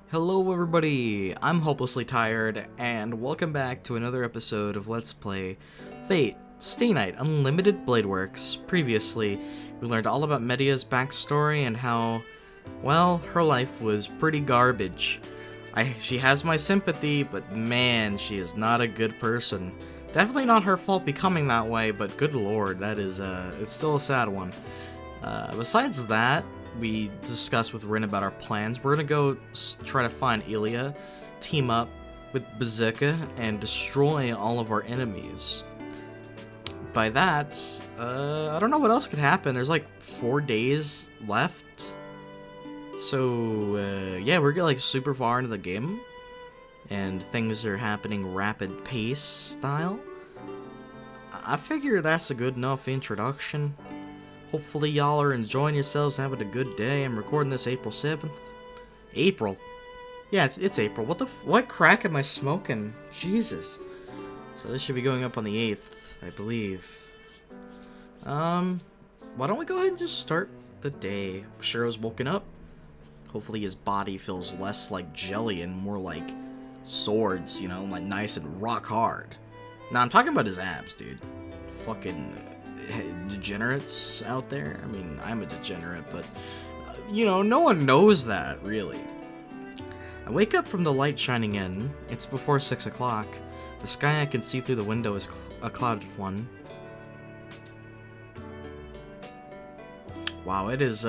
Hello everybody, I'm Hopelessly Tired, and welcome back to another episode of Let's Play Fate Stay Night Unlimited Bladeworks. Previously, we learned all about Medeia's backstory and how, well, her life was pretty garbage. She has my sympathy, but man, she is not a good person. Definitely not her fault becoming that way, but good lord, that is, it's still a sad one. Besides that, we discussed with Rin about our plans. We're gonna go try to find Ilya, team up with Berserker, and destroy all of our enemies. By that, I don't know what else could happen. There's like 4 days left. So, yeah, we're like super far into the game. And things are happening rapid pace style. I figure that's a good enough introduction. Hopefully y'all are enjoying yourselves, having a good day. I'm recording this April 7th. April? Yeah, it's April. What crack am I smoking? Jesus. So this should be going up on the 8th, I believe. Why don't we go ahead and just start the day? Shirou's woken up. Hopefully his body feels less like jelly and more like swords, you know, like nice and rock hard. Nah, I'm talking about his abs, dude. Fucking degenerates out there. I mean, I'm a degenerate, but you know, no one knows that, really. I wake up from the light shining in. It's before 6 o'clock. The sky I can see through the window is a clouded one. Wow, it is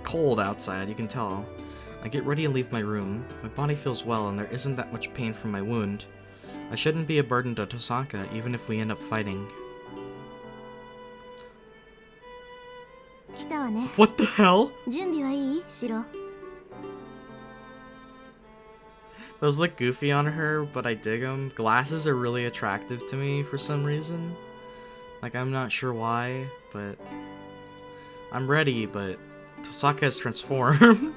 cold outside, you can tell. I get ready and leave my room. My body feels well and there isn't that much pain from my wound. I shouldn't be a burden to Tosaka, even if we end up fighting. What the hell? Those look goofy on her, but I dig them. Glasses are really attractive to me for some reason. Like, I'm not sure why, but I'm ready, but Tosaka has transformed.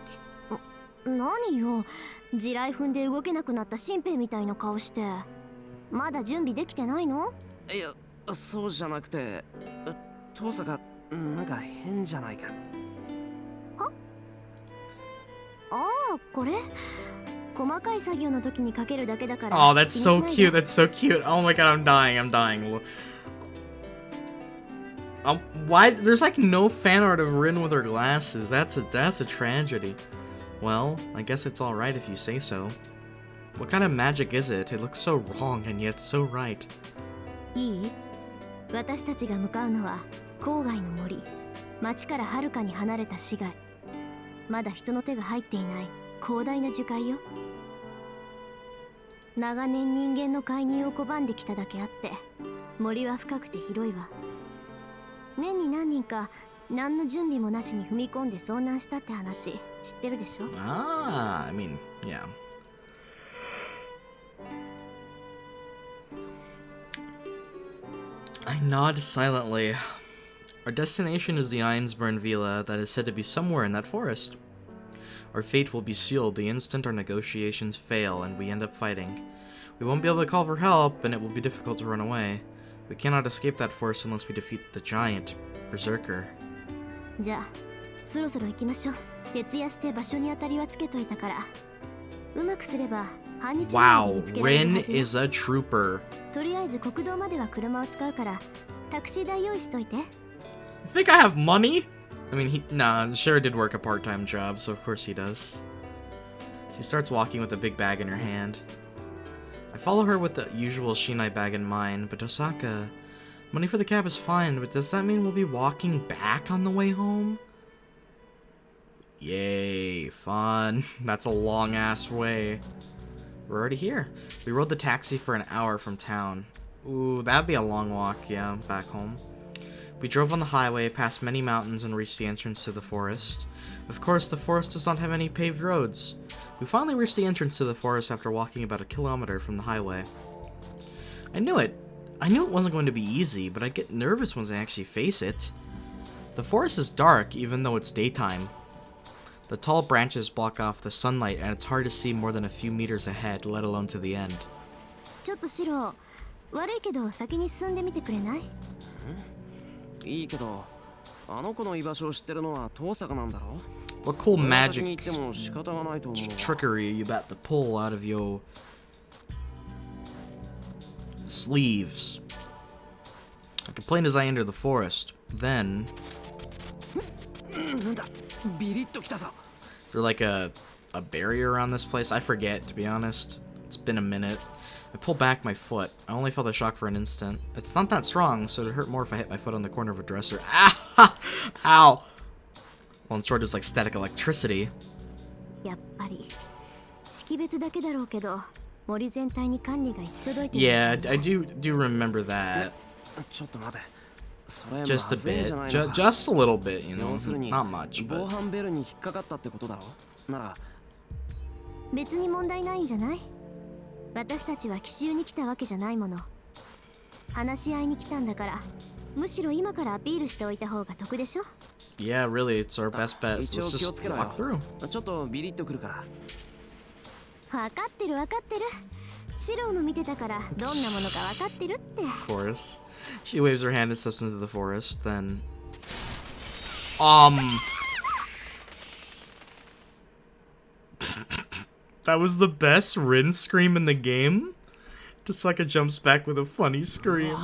何よ、地雷踏んで動けなくなった新兵みたいな顔して。まだ準備できてないの？いや、そうじゃなくて、父さがなんか変じゃないか。は？ああ、これ。細かい作業の時にかけるだけだから。Oh, that's so cute. That's so cute. Oh my god, I'm dying. I'm dying. Why? There's like no fan art of Rin with her glasses. That's a tragedy. Well, I guess it's all right if you say so. What kind of magic is it? It looks so wrong and yet so right. いい？私たちが向かうのは郊外の森。町からはるかに離れた市街。まだ人の手が入っていない広大な樹海よ。長年人間の介入を拒んできただけあって、森は深くて広いわ。年に何人か何の準備もなしに踏み込んで遭難したって話知ってるでしょ？ Ah, I mean, yeah. I nod silently. Our destination is the Einzbern villa that is said to be somewhere in that forest. Our fate will be sealed the instant our negotiations fail and we end up fighting. We won't be able to call for help, and it will be difficult to run away. We cannot escape that force unless we defeat the giant, Berserker. じゃあ、そろそろ行きましょう。徹夜して場所に当たりはつけといたから。うまくすれば半日前に見つけられるはず。 Rin is a trooper. とりあえず国道までは車を使うから、タクシー代用意しといて。You think I have money? I mean, nah, Shirou did work a part-time job, so of course he does. She starts walking with a big bag in her hand. I follow her with the usual Shinai bag in mind, but Tosaka, money for the cab is fine, but does that mean we'll be walking back on the way home? Yay, fun. That's a long-ass way. We're already here. We rode the taxi for an hour from town. Ooh, that'd be a long walk, yeah, back home. We drove on the highway, past many mountains, and reached the entrance to the forest. Of course, the forest does not have any paved roads. We finally reached the entrance to the forest after walking about 1 kilometer from the highway. I knew it. I knew it wasn't going to be easy, but I get nervous once I actually face it. The forest is dark, even though it's daytime. The tall branches block off the sunlight, and it's hard to see more than a few meters ahead, let alone to the end. ちょっとシロ、悪いけど先に進んでみてくれない？いいけど、あの子の居場所を知ってるのは父さんなんだろ？ What cool 俺が先 magic に行っても仕方がないと思うわ。 trickery are you about to pull out of your sleeves? I complained as I entered the forest. Then, なんだ、ビリッときたぞ。 is there like a barrier around this place? I forget, to be honest. It's been a minute. I pull back my foot. I only felt a shock for an instant. It's not that strong, so it'd hurt more if I hit my foot on the corner of a dresser. Ah! Ow! Well, in short, it's like static electricity. やっぱり識別だけだろうけど森全体に管理が行き届いてる。 Yeah, I do remember that. ちょっと待て。それ Just a まずいん bit. じゃないのか。 Just a little bit, you know. 要するに Not much, 防 but... 犯ベルに引っかかったってことだろ。なら別に問題ないんじゃない？私たちは奇襲に来たわけじゃないもの。話し合いに来たんだから、むしろ今からアピールしておいた方が得でしょ？ Yeah, really, it's our best bet. So 一 let's 応気を just つけろ walk through. よ。ちょっとビリッとくるから。分かってる分かってる。シロウの見てたからどんなものか分かってるって。 Of course. She waves her hand and steps into the forest, then... That was the best Rin scream in the game? Tasaka jumps back with a funny scream.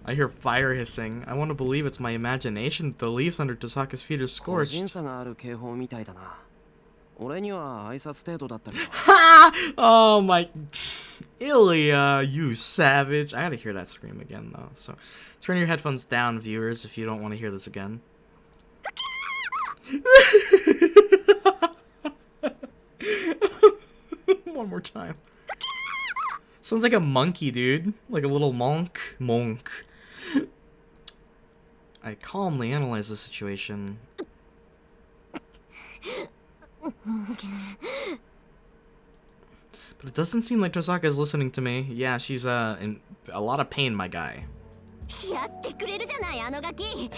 I hear fire hissing. I want to believe it's my imagination that the leaves under Tasaka's feet are 個人 scorched. 差がある警報みたいだな。俺には挨拶程度だったけど。 Oh my... Ilya, you savage. I gotta hear that scream again, though. So, turn your headphones down, viewers, if you don't want to hear this again. One more time. Sounds like a monkey, dude. Like a little monk. Monk. I calmly analyze the situation. But it doesn't seem like Tosaka is listening to me. Yeah, she's in a lot of pain, my guy. やってくれるじゃないあのガキ。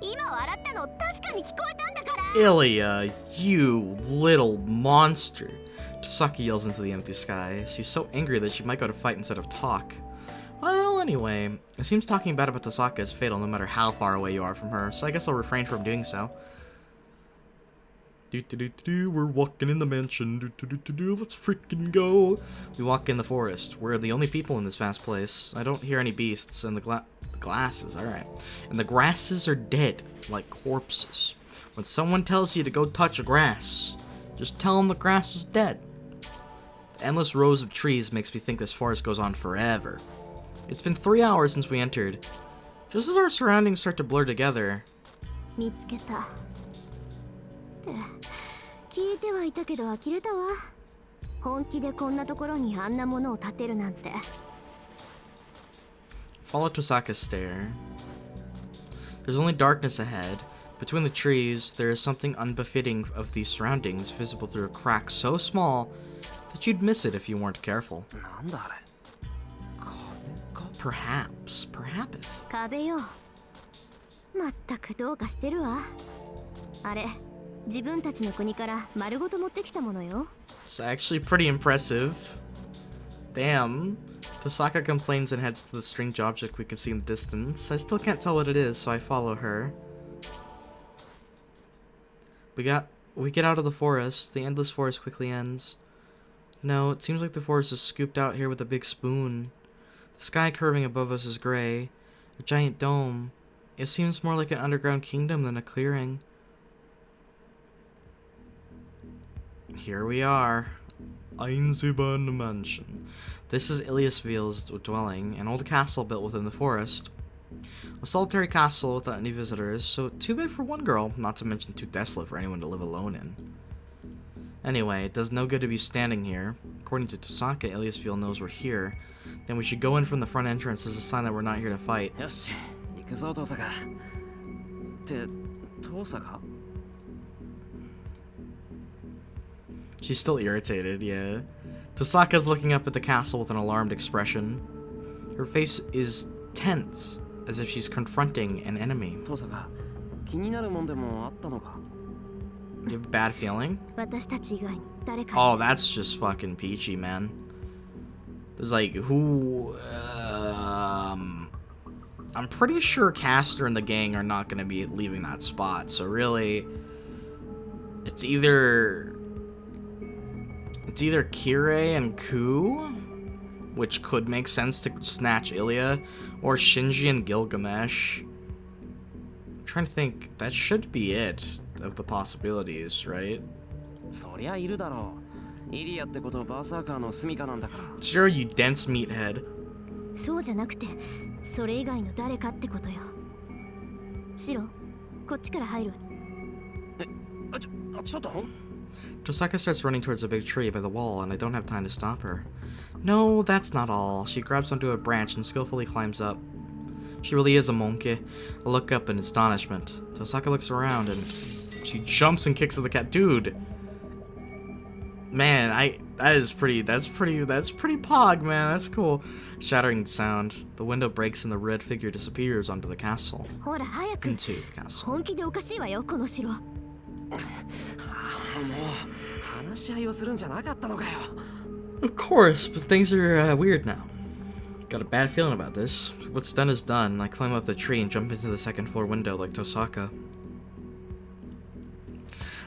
今笑ったの確かに聞こえたんだから。 Ilya, you little monster. Tosaka yells into the empty sky. She's so angry that she might go to fight instead of talk. Well, anyway, it seems talking bad about Tosaka is fatal no matter how far away you are from her, so I guess I'll refrain from doing so. We're walking in the mansion. Let's freaking go. We walk in the forest. We're the only people in this vast place. I don't hear any beasts, and the glasses, alright. And the grasses are dead, like corpses. When someone tells you to go touch a grass, just tell them the grass is dead. The endless rows of trees makes me think this forest goes on forever. It's been 3 hours since we entered. Just as our surroundings start to blur together... 見つけた。って聞いてはいたけど呆れたわ。本気でこんなところにあんなものを建てるなんて。Follow Tosaka's stare. There's only darkness ahead. Between the trees, there is something unbefitting of these surroundings, visible through a crack so small that you'd miss it if you weren't careful. なんだあれ。Perhaps. 壁よ。まったくどうかしてるわ。あれ、自分たちの国から丸ごと持ってきたものよ。It's actually pretty impressive. Damn. Tosaka complains and heads to the strange object we can see in the distance. I still can't tell what it is, so I follow her. We get out of the forest. The endless forest quickly ends. No, it seems like the forest is scooped out here with a big spoon. The sky curving above us is gray. A giant dome. It seems more like an underground kingdom than a clearing. Here we are. Einzbern mansion. This is Illya'S dwelling, an old castle built within the forest. A solitary castle without any visitors, so too big for one girl, not to mention too desolate for anyone to live alone in. Anyway, it does no good to be standing here. According to Tosaka, Illya'S knows we're here. Then we should go in from the front entrance as a sign that we're not here to fight. よし、行くぞ、トサカ。って、トサカ？ She's still irritated, yeah. Tosaka's looking up at the castle with an alarmed expression. Her face is tense, as if she's confronting an enemy. トサカ、気になるもんでもあったのか？ You have a bad feeling? 私たち以外に誰か。 Oh, that's just fucking peachy, man. There's like, who... I'm pretty sure Castor and the gang are not going to be leaving that spot, so really... It's either Kirei and Ku, which could make sense to snatch Ilya, or Shinji and Gilgamesh. I'm trying to think. That should be it of the possibilities, right? そりゃいるだろう。イリアってことバーサーカーの住処なんだから。Sure, you dense meathead. そうじゃなくて、それ以外の誰かってことよ。シロ、こっちから入る。ちょっと。Tosaka starts running towards a big tree by the wall, and I don't have time to stop her. No, that's not all. She grabs onto a branch and skillfully climbs up. She really is a monkey. I look up in astonishment. Tosaka looks around and she jumps and kicks at the cat. Dude, man, that's pretty pog, man. That's cool. Shattering sound. The window breaks and the red figure disappears onto the castle. ほら早く。 Into the castle. 本気でおかしいわよこの城。もう話し合いをするんじゃなかったのかよ。Of course, but things are weird now. Got a bad feeling about this. What's done is done. I climb up the tree and jump into the second floor window like Tosaka.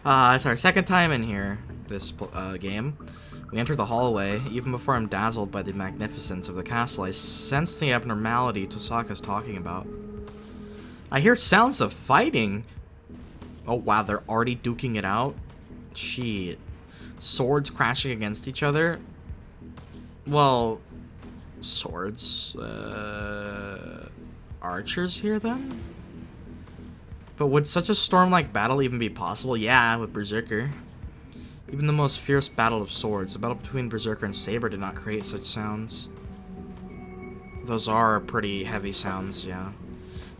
It's our second time in here, this game. We enter the hallway. Even before I'm dazzled by the magnificence of the castle, I sense the abnormality Tosaka's talking about. I hear sounds of fighting. Oh wow, they're already duking it out? Shit. Swords crashing against each other? Well, swords. Archers here then? But would such a storm-like battle even be possible? Yeah, with Berserker. Even the most fierce battle of swords, the battle between Berserker and Saber, did not create such sounds. Those are pretty heavy sounds, yeah.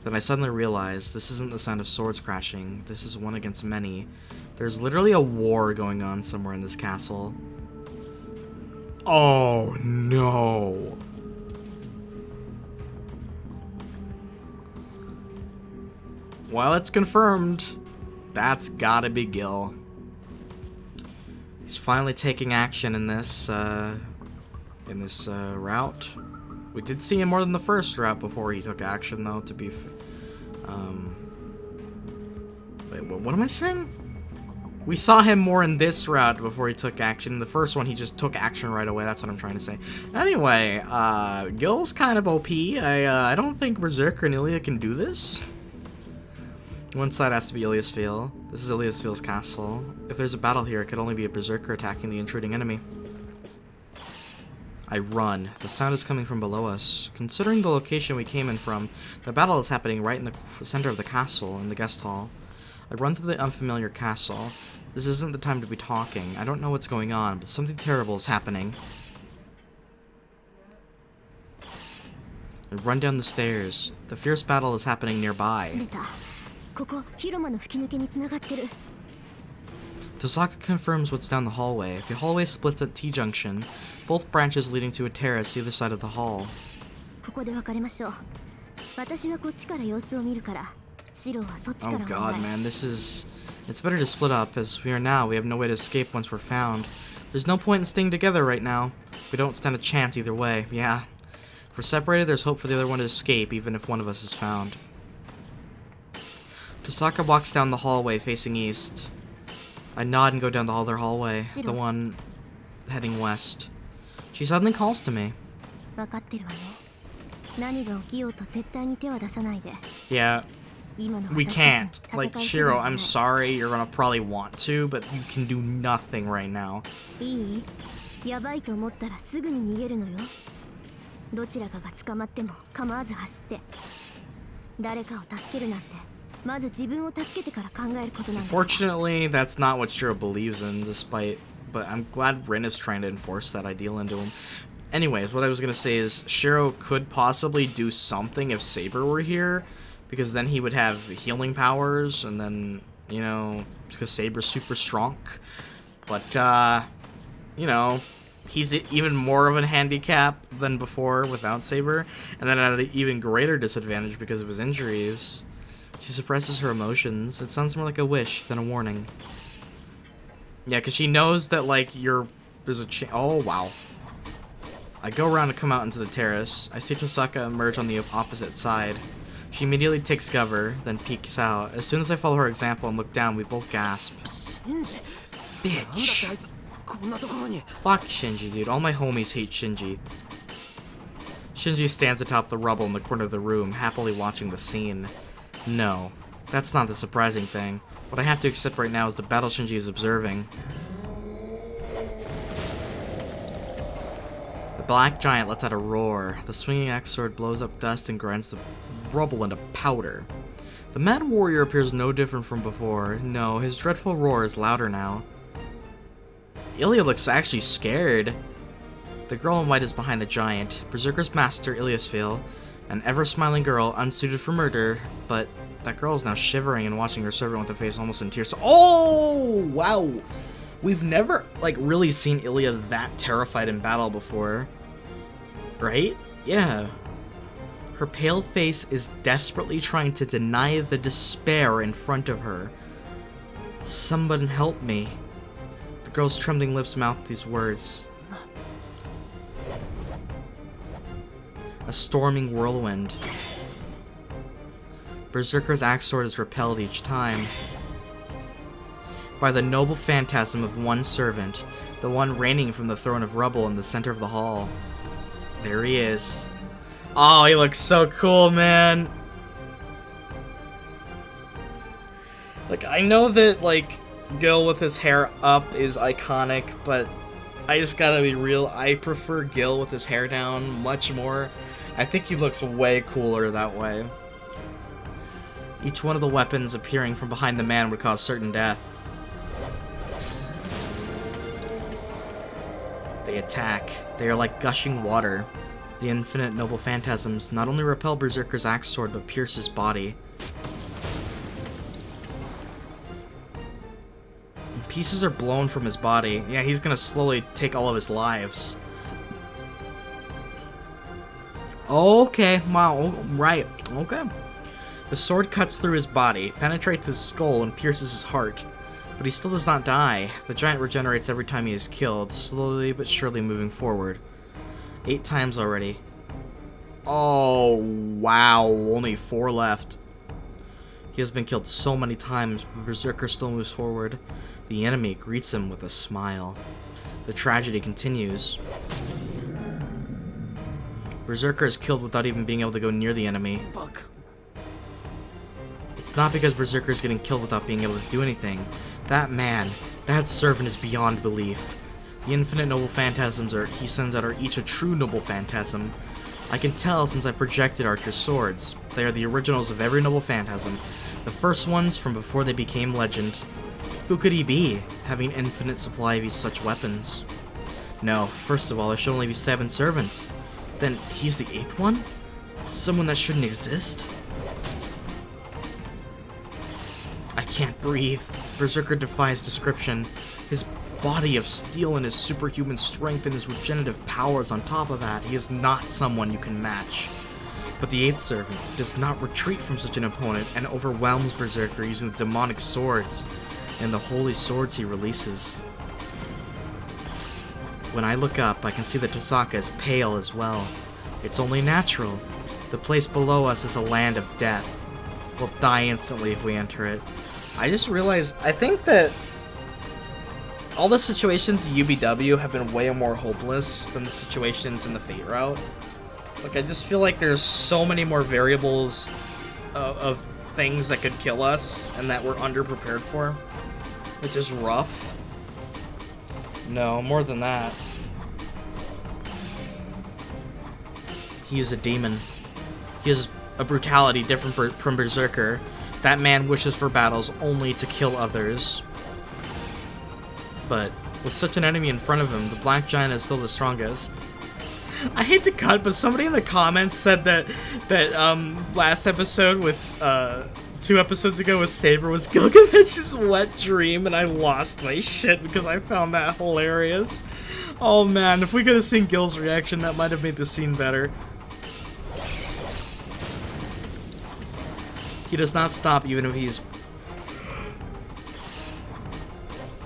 Then I suddenly realized this isn't the sound of swords crashing. This is one against many. There's literally a war going on somewhere in this castle. Oh no. Well, it's confirmed. That's gotta be Gil. He's finally taking action in this route. We did see him more than the first route before he took action, though, to be wait, what am I saying? We saw him more in this route before he took action. In the first one, he just took action right away. That's what I'm trying to say. Anyway, Gil's kind of OP. I don't think Berserker and Ilya can do this. One side has to be Ilya's Field. This is Ilya's Field's castle. If there's a battle here, it could only be a Berserker attacking the intruding enemy. I run. The sound is coming from below us. Considering the location we came in from, the battle is happening right in the center of the castle, in the guest hall. I run through the unfamiliar castle. This isn't the time to be talking. I don't know what's going on, but something terrible is happening. I run down the stairs. The fierce battle is happening nearby. Tosaka confirms what's down the hallway. The hallway splits at T-junction, both branches leading to a terrace either side of the hall. Oh god, man, it's better to split up, as we have no way to escape once we're found. There's no point in staying together right now. We don't stand a chance either way, yeah. If we're separated, there's hope for the other one to escape, even if one of us is found. Tosaka walks down the hallway facing east. I nod and go down the other hallway, the one heading west. She suddenly calls to me. Yeah, we can't. Like, Shirou, I'm sorry, you're gonna probably want to, but you can do nothing right now. Unfortunately, that's not what Shirou believes in, but I'm glad Rin is trying to enforce that ideal into him. Anyways, what I was gonna say is Shirou could possibly do something if Saber were here, because then he would have healing powers, and then, you know, because Saber's super strong. But, you know, he's even more of a handicap than before without Saber, and then at an even greater disadvantage because of his injuries. She suppresses her emotions. It sounds more like a wish than a warning. Yeah, because she knows that, like, there's a oh, wow. I go around and come out into the terrace. I see Tosaka emerge on the opposite side. She immediately takes cover, then peeks out. As soon as I follow her example and look down, we both gasp. Shinji. なんだってあ Bitch. いつこんなところに。 Fuck Shinji, dude. All my homies hate Shinji. Shinji stands atop the rubble in the corner of the room, happily watching the scene. No, that's not the surprising thing. What I have to accept right now is the battle Shinji is observing. The black giant lets out a roar. The swinging axe sword blows up dust and grinds the rubble into powder. The mad warrior appears no different from before. No, his dreadful roar is louder now. Ilya looks actually scared. The girl in white is behind the giant. Berserker's master, Ilya's, an ever-smiling girl, unsuited for murder, but that girl is now shivering and watching her servant with a face almost in tears. Oh, wow! We've never, like, really seen Ilya that terrified in battle before. Right? Yeah. Her pale face is desperately trying to deny the despair in front of her. Someone help me. The girl's trembling lips mouth these words. A storming whirlwind. Berserker's axe sword is repelled each time by the noble phantasm of one servant, the one reigning from the throne of rubble in the center of the hall. There he is. Oh, he looks so cool, man. Like, I know that, like, Gil with his hair up is iconic, but I just gotta be real. I prefer Gil with his hair down much more. I think he looks way cooler that way. Each one of the weapons appearing from behind the man would cause certain death. They attack. They are like gushing water. The infinite noble phantasms not only repel Berserker's axe sword, but pierce his body. And pieces are blown from his body. Yeah, he's gonna slowly take all of his lives. Okay, wow, right, okay. The sword cuts through his body, penetrates his skull, and pierces his heart. But he still does not die. The giant regenerates every time he is killed, slowly but surely moving forward. 8 times already. Oh, wow, only 4 left. He has been killed so many times, but Berserker still moves forward. The enemy greets him with a smile. The tragedy continues. Berserker is killed without even being able to go near the enemy. Fuck. It's not because Berserker is getting killed without being able to do anything. That man, that servant is beyond belief. The infinite noble phantasms he sends out are each a true noble phantasm. I can tell since I projected Archer's swords. They are the originals of every noble phantasm. The first ones from before they became legend. Who could he be, having infinite supply of each such weapons? No, first of all, there should only be 7 servants. Then he's the 8th one? Someone that shouldn't exist? I can't breathe. Berserker defies description. His body of steel and his superhuman strength and his regenerative powers on top of that, he is not someone you can match. But the 8th servant does not retreat from such an opponent and overwhelms Berserker using the demonic swords and the holy swords he releases. When I look up, I can see that Tosaka is pale as well. It's only natural. The place below us is a land of death. We'll die instantly if we enter it. I just realized, I think that all the situations in UBW have been way more hopeless than the situations in the Fate route. Like, I just feel like there's so many more variables of things that could kill us and that we're underprepared for, which is rough. No, more than that. He is a demon. He has a brutality different from Berserker. That man wishes for battles only to kill others. But with such an enemy in front of him, the Black Giant is still the strongest. I hate to cut, but somebody in the comments said that last episode with 2 episodes ago with Saber was Gilgamesh's wet dream, and I lost my shit because I found that hilarious. Oh man, if we could have seen Gil's reaction, that might have made the scene better. He does not stop even if he's...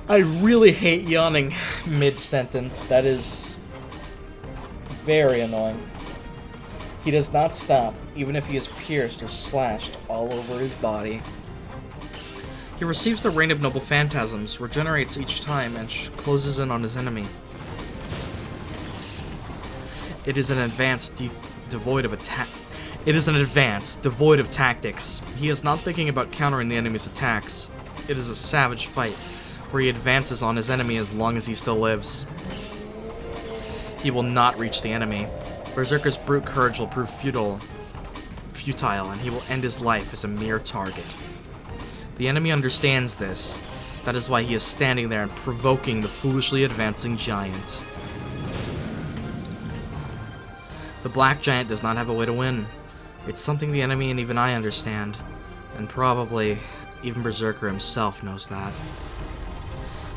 I really hate yawning mid-sentence. That is very annoying. He does not stop even if he is pierced or slashed all over his body. He receives the Rain of Noble Phantasms, regenerates each time, and closes in on his enemy. It is an advance devoid of attack. It is an advance devoid of tactics. He is not thinking about countering the enemy's attacks. It is a savage fight, where he advances on his enemy as long as he still lives. He will not reach the enemy. Berserker's brute courage will prove futile, and he will end his life as a mere target. The enemy understands this. That is why he is standing there and provoking the foolishly advancing giant. The black giant does not have a way to win. It's something the enemy and even I understand. And probably even Berserker himself knows that.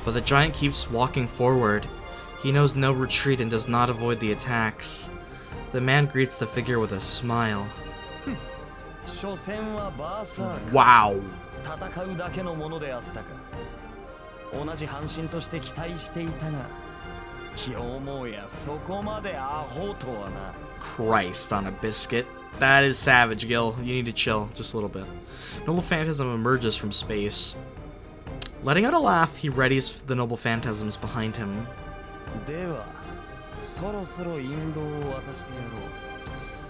But the giant keeps walking forward. He knows no retreat and does not avoid the attacks. The man greets the figure with a smile. Wow. Christ on a biscuit. That is savage, Gil. You need to chill just a little bit. Noble Phantasm emerges from space. Letting out a laugh, he readies the Noble Phantasms behind him.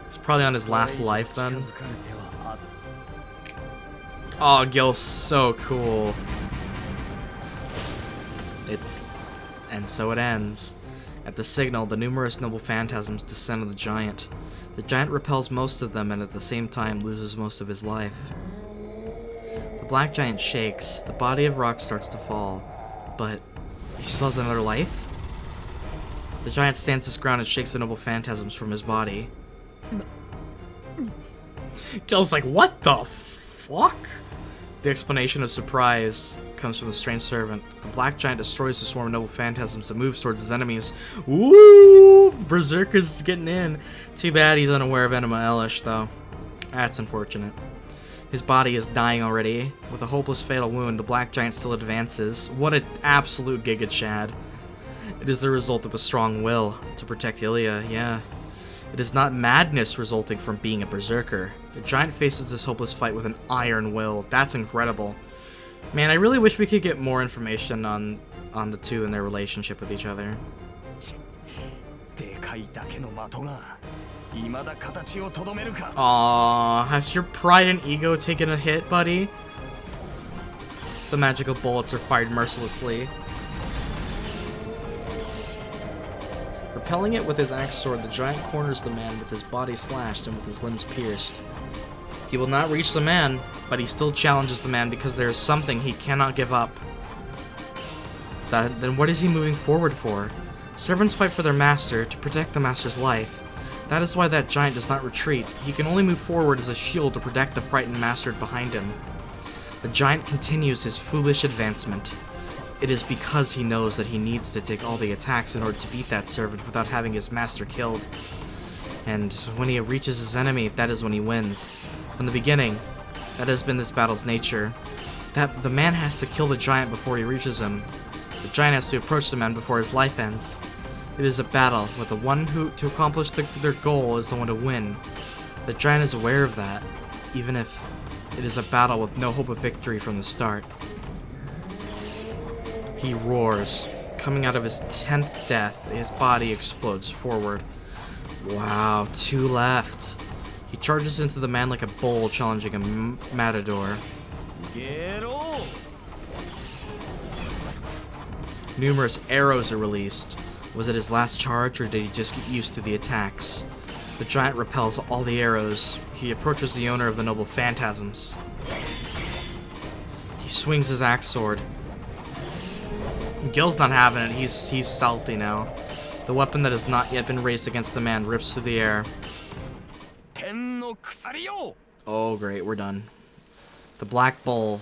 He's probably on his last life then. Oh, Gil's so cool. And so it ends. At the signal, the numerous Noble Phantasms descend on the giant. The giant repels most of them and at the same time loses most of his life. The black giant shakes. The body of rock starts to fall. But he still has another life? The giant stands his ground and shakes the Noble Phantasms from his body. Gil's like, what the fuck? The explanation of surprise comes from the strange servant. The black giant destroys the swarm of Noble Phantasms and moves towards his enemies. Woo! Berserker's getting in. Too bad he's unaware of Enema Elish, though. That's unfortunate. His body is dying already. With a hopeless fatal wound, the black giant still advances. What an absolute Giga Chad. It is the result of a strong will to protect Ilya, yeah. It is not madness resulting from being a berserker. The giant faces this hopeless fight with an iron will. That's incredible. Man, I really wish we could get more information on the two and their relationship with each other. Aww, has your pride and ego taken a hit, buddy? The magical bullets are fired mercilessly. Repelling it with his axe sword, the giant corners the man with his body slashed and with his limbs pierced. He will not reach the man, but he still challenges the man because there is something he cannot give up. Then what is he moving forward for? Servants fight for their master to protect the master's life. That is why that giant does not retreat. He can only move forward as a shield to protect the frightened master behind him. The giant continues his foolish advancement. It is because he knows that he needs to take all the attacks in order to beat that servant without having his master killed. And when he reaches his enemy, that is when he wins. From the beginning, that has been this battle's nature. That the man has to kill the giant before he reaches him. The giant has to approach the man before his life ends. It is a battle, with the one who to accomplish their goal is the one to win. The giant is aware of that, even if it is a battle with no hope of victory from the start. He roars. Coming out of his 10th death, his body explodes forward. Wow, 2 left. He charges into the man like a bull challenging a matador. Numerous arrows are released. Was it his last charge, or did he just get used to the attacks? The giant repels all the arrows. He approaches the owner of the Noble Phantasms. He swings his axe sword. Gil's not having it. He's salty now. The weapon that has not yet been raised against the man rips through the air. Oh, great, we're done. The Black Bull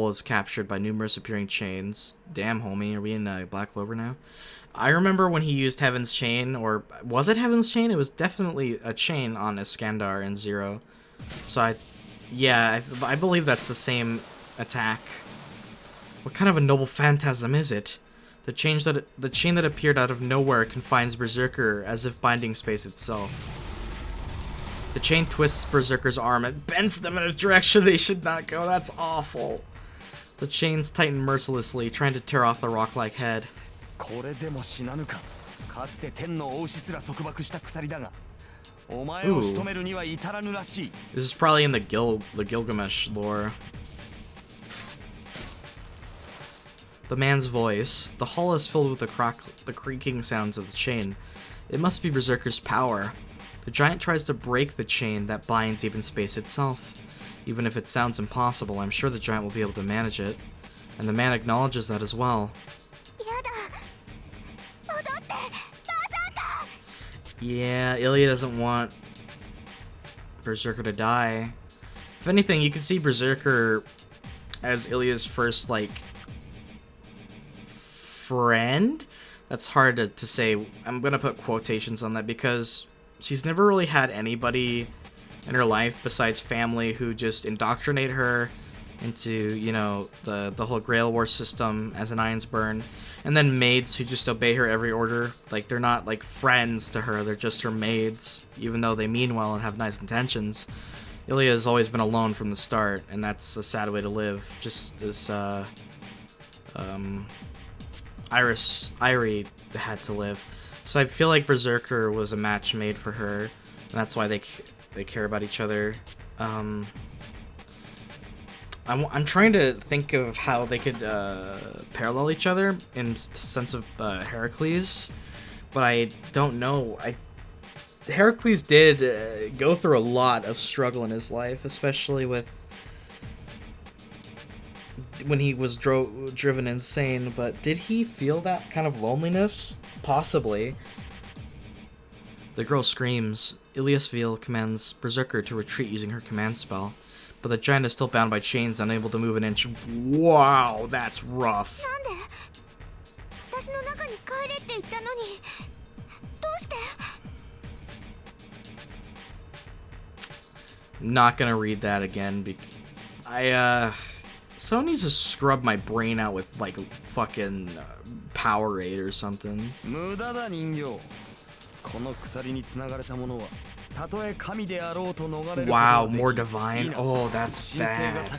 is captured by numerous appearing chains. Damn, homie, are we in Black Clover now? I remember when he used Heaven's Chain, or was it Heaven's Chain? It was definitely a chain on Iskandar and Zero. So I believe that's the same attack. What kind of a Noble Phantasm is it? The chain that appeared out of nowhere confines Berserker as if binding space itself. The chain twists Berserker's arm and bends them in a direction they should not go. That's awful. The chains tighten mercilessly, trying to tear off the rock-like head. Ooh. This is probably in the Gilgamesh lore. The man's voice. The hall is filled with the creaking sounds of the chain. It must be Berserker's power. The giant tries to break the chain that binds even space itself. Even if it sounds impossible, I'm sure the giant will be able to manage it. And the man acknowledges that as well. Yeah, Ilya doesn't want Berserker to die. If anything, you can see Berserker as Ilya's first, like, friend? That's hard to say. I'm gonna put quotations on that because she's never really had anybody in her life besides family who just indoctrinate her into, you know, the whole Grail War system as an Einzbern, and then maids who just obey her every order. Like, they're not like friends to her, they're just her maids, even though they mean well and have nice intentions. Ilya has always been alone from the start, and that's a sad way to live, just as Irie had to live. So I feel like Berserker was a match made for her, and that's why they care about each other. I'm trying to think of how they could parallel each other in sense of Heracles, but I don't know. Heracles did go through a lot of struggle in his life, especially with when he was driven insane, but did he feel that kind of loneliness? Possibly. The girl screams. ILLYA'S commands Berserker to retreat using her command spell, but the giant is still bound by chains, unable to move an inch. Wow, that's rough. Not gonna read that again. Someone needs to scrub my brain out with, like, fucking Powerade or something. Wow, more divine. Oh, that's bad.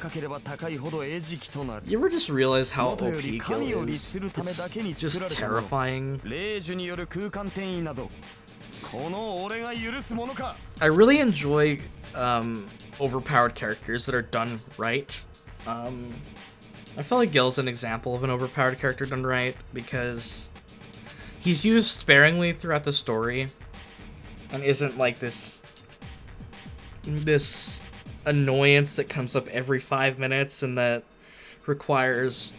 You ever just realize how OP Gil is? It's just terrifying. I really enjoy overpowered characters that are done right. I feel like Gil's an example of an overpowered character done right, because he's used sparingly throughout the story and isn't like this annoyance that comes up every 5 minutes and that requires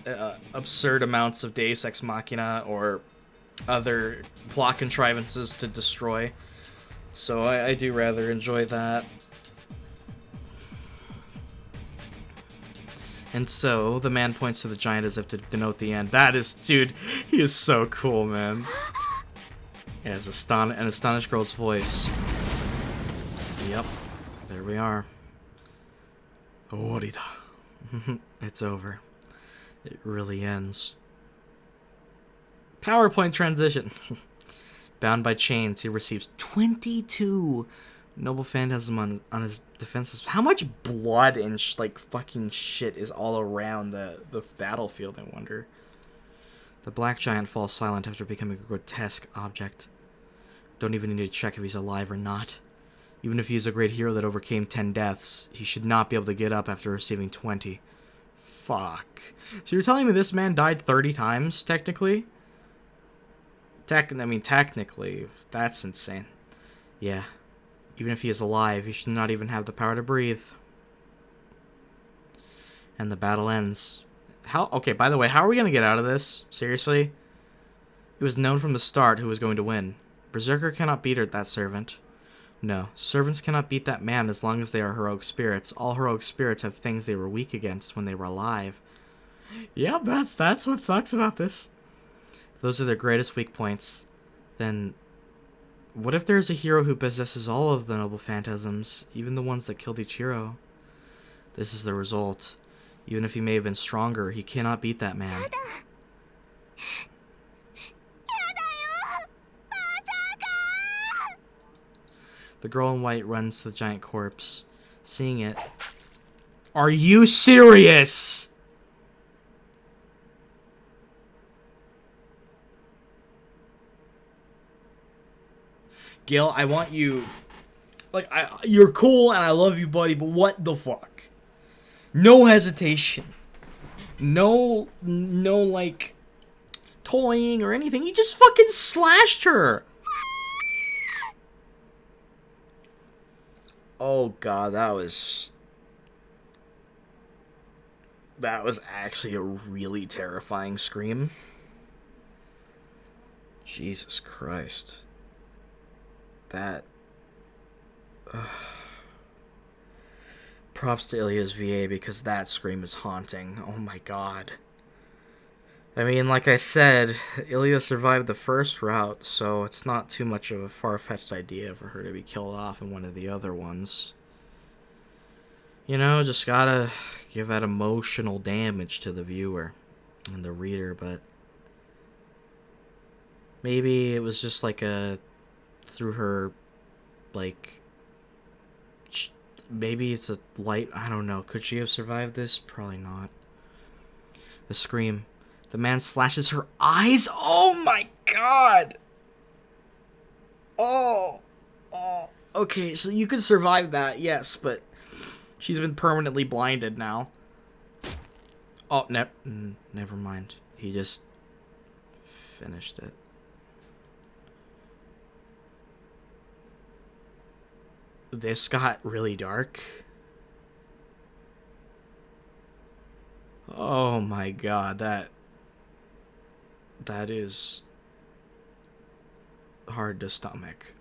absurd amounts of Deus Ex Machina or other plot contrivances to destroy. So I do rather enjoy that. And so, the man points to the giant as if to denote the end. That is, dude, he is so cool, man. Yeah, it's an astonished girl's voice. Yep, there we are. Orita. It's over. It really ends. PowerPoint transition. Bound by chains, he receives 22 Noble Phantasm on his defenses. How much blood and like fucking shit is all around the battlefield, I wonder. The black giant falls silent after becoming a grotesque object. Don't even need to check if he's alive or not. Even if he's a great hero that overcame 10 deaths, he should not be able to get up after receiving 20. Fuck. So you're telling me this man died 30 times, technically? Technically. That's insane. Yeah. Even if he is alive, he should not even have the power to breathe. And the battle ends. Okay, by the way, how are we going to get out of this? Seriously? It was known from the start who was going to win. Berserker cannot beat that servant. No, servants cannot beat that man as long as they are heroic spirits. All heroic spirits have things they were weak against when they were alive. Yep, that's what sucks about this. If those are their greatest weak points, then what if there's a hero who possesses all of the noble phantasms, even the ones that killed each hero? This is the result. Even if he may have been stronger, he cannot beat that man. The girl in white runs to the giant corpse. Seeing it. Are you serious? Gil, I want you... Like, you're cool and I love you, buddy, but what the fuck? No hesitation. No, like, toying or anything. He just fucking slashed her. Oh, God, that was actually a really terrifying scream. Jesus Christ. That... Props to Ilya's VA, because that scream is haunting. Oh my god. I mean, like I said, Ilya survived the first route, so it's not too much of a far-fetched idea for her to be killed off in one of the other ones. You know, just gotta give that emotional damage to the viewer and the reader, but maybe it was just like through her, like, maybe it's a light, I don't know. Could she have survived this? Probably not. The scream. The man slashes her eyes. Oh my god! Oh. Okay, so you could survive that, yes, but she's been permanently blinded now. Oh, never mind. He just finished it. This got really dark. Oh my god, that is hard to stomach.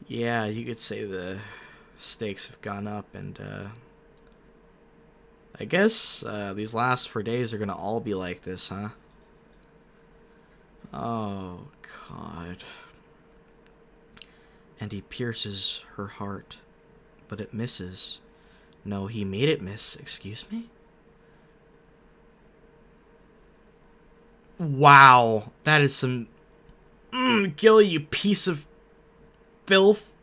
Yeah, you could say the stakes have gone up, and I guess these last 4 days are gonna all be like this, huh? Oh god. And he pierces her heart, but it misses. No, he made it miss. Excuse me? Wow. That is some... Gilly, you piece of filth.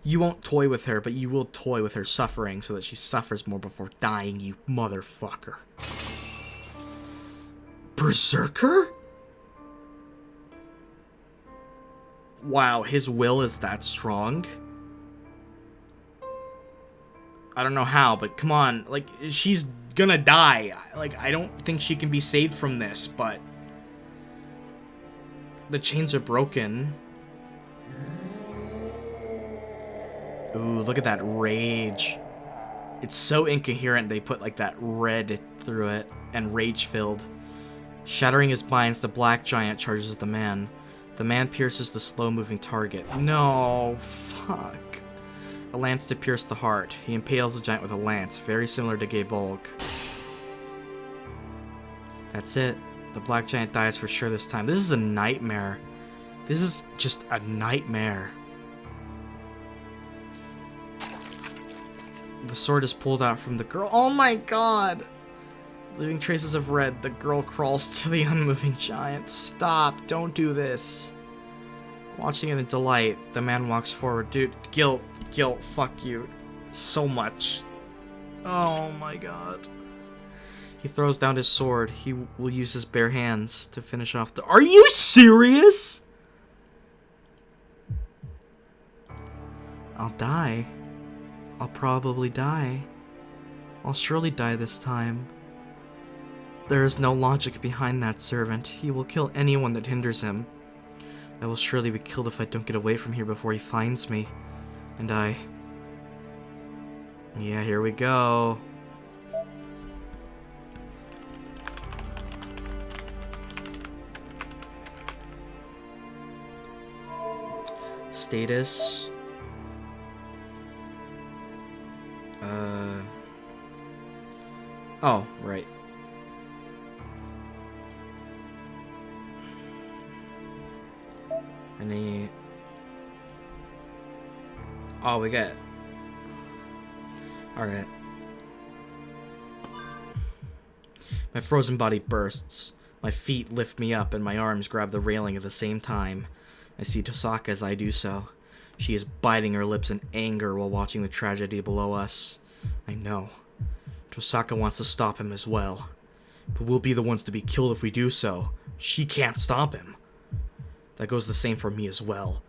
You won't toy with her, but you will toy with her suffering so that she suffers more before dying, you motherfucker. Berserker? Wow, his will is that strong? I don't know how, but come on, like, she's gonna die. Like, I don't think she can be saved from this, but... The chains are broken. Ooh, look at that rage. It's so incoherent they put, like, that red through it, and rage-filled. Shattering his binds, the black giant charges at the man. The man pierces the slow-moving target. No, fuck. A lance to pierce the heart. He impales the giant with a lance, very similar to Gabolg. That's it. The black giant dies for sure this time. This is a nightmare. This is just a nightmare. The sword is pulled out from the girl. Oh my god! Leaving traces of red, the girl crawls to the unmoving giant. Stop, don't do this. Watching it in delight, the man walks forward. Dude, Gil, fuck you. So much. Oh my god. He throws down his sword. He will use his bare hands to finish off the... Are you serious? I'll die. I'll probably die. I'll surely die this time. There is no logic behind that servant. He will kill anyone that hinders him. I will surely be killed if I don't get away from here before he finds me. And I... Yeah, here we go. Status. Oh, right. Any... Oh, we got... Alright. My frozen body bursts. My feet lift me up and my arms grab the railing at the same time. I see Tosaka as I do so. She is biting her lips in anger while watching the tragedy below us. I know. Tosaka wants to stop him as well. But we'll be the ones to be killed if we do so. She can't stop him. That goes the same for me as well.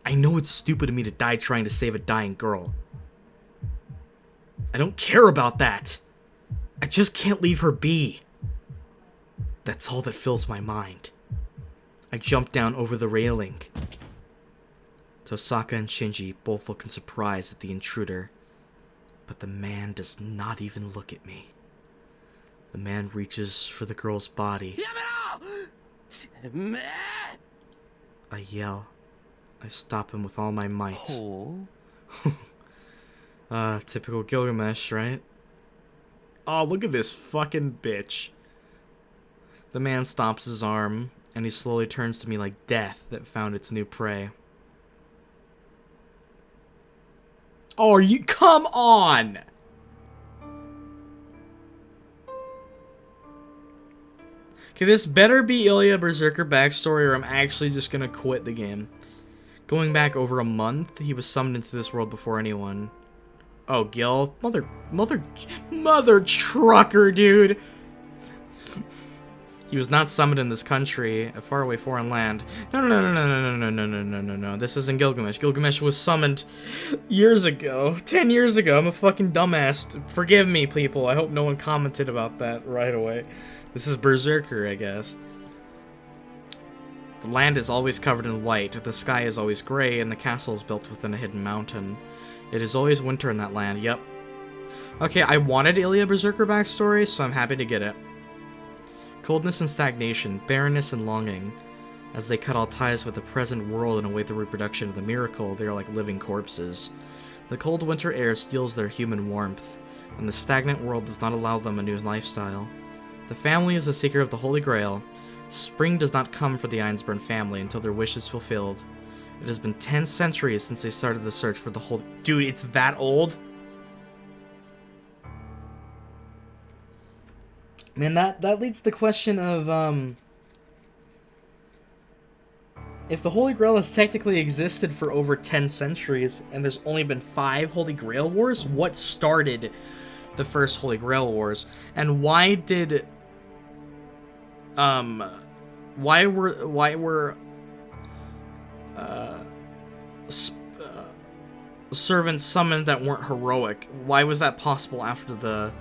I know it's stupid of me to die trying to save a dying girl. I don't care about that. I just can't leave her be. That's all that fills my mind. I jump down over the railing. Tosaka and Shinji both look in surprise at the intruder, but the man does not even look at me. The man reaches for the girl's body. I yell. I stop him with all my might. Typical Gilgamesh, right? Oh, look at this fucking bitch. The man stomps his arm, and he slowly turns to me like death that found its new prey. Oh, you come on! Okay, this better be Ilya Berserker backstory, or I'm actually just gonna quit the game. Going back over a month, he was summoned into this world before anyone. Oh, Gil, mother trucker, dude. He was not summoned in this country, a faraway foreign land. No. This isn't Gilgamesh. Gilgamesh was summoned years ago. 10 years ago. I'm a fucking dumbass. Forgive me, people. I hope no one commented about that right away. This is Berserker, I guess. The land is always covered in white, the sky is always gray, and the castle is built within a hidden mountain. It is always winter in that land, yep. Okay, I wanted Ilya Berserker backstory, so I'm happy to get it. Coldness and stagnation, barrenness and longing. As they cut all ties with the present world and await the reproduction of the miracle, they are like living corpses. The cold winter air steals their human warmth, and the stagnant world does not allow them a new lifestyle. The family is the seeker of the Holy Grail. Spring does not come for the Einzbern family until their wish is fulfilled. It has been 10 centuries since they started the search for the Holy... Dude, it's that old? Man, that leads to the question of, if the Holy Grail has technically existed for over 10 centuries, and there's only been 5 Holy Grail Wars, what started the first Holy Grail Wars? And why did, why were servants summoned that weren't heroic? Why was that possible after the...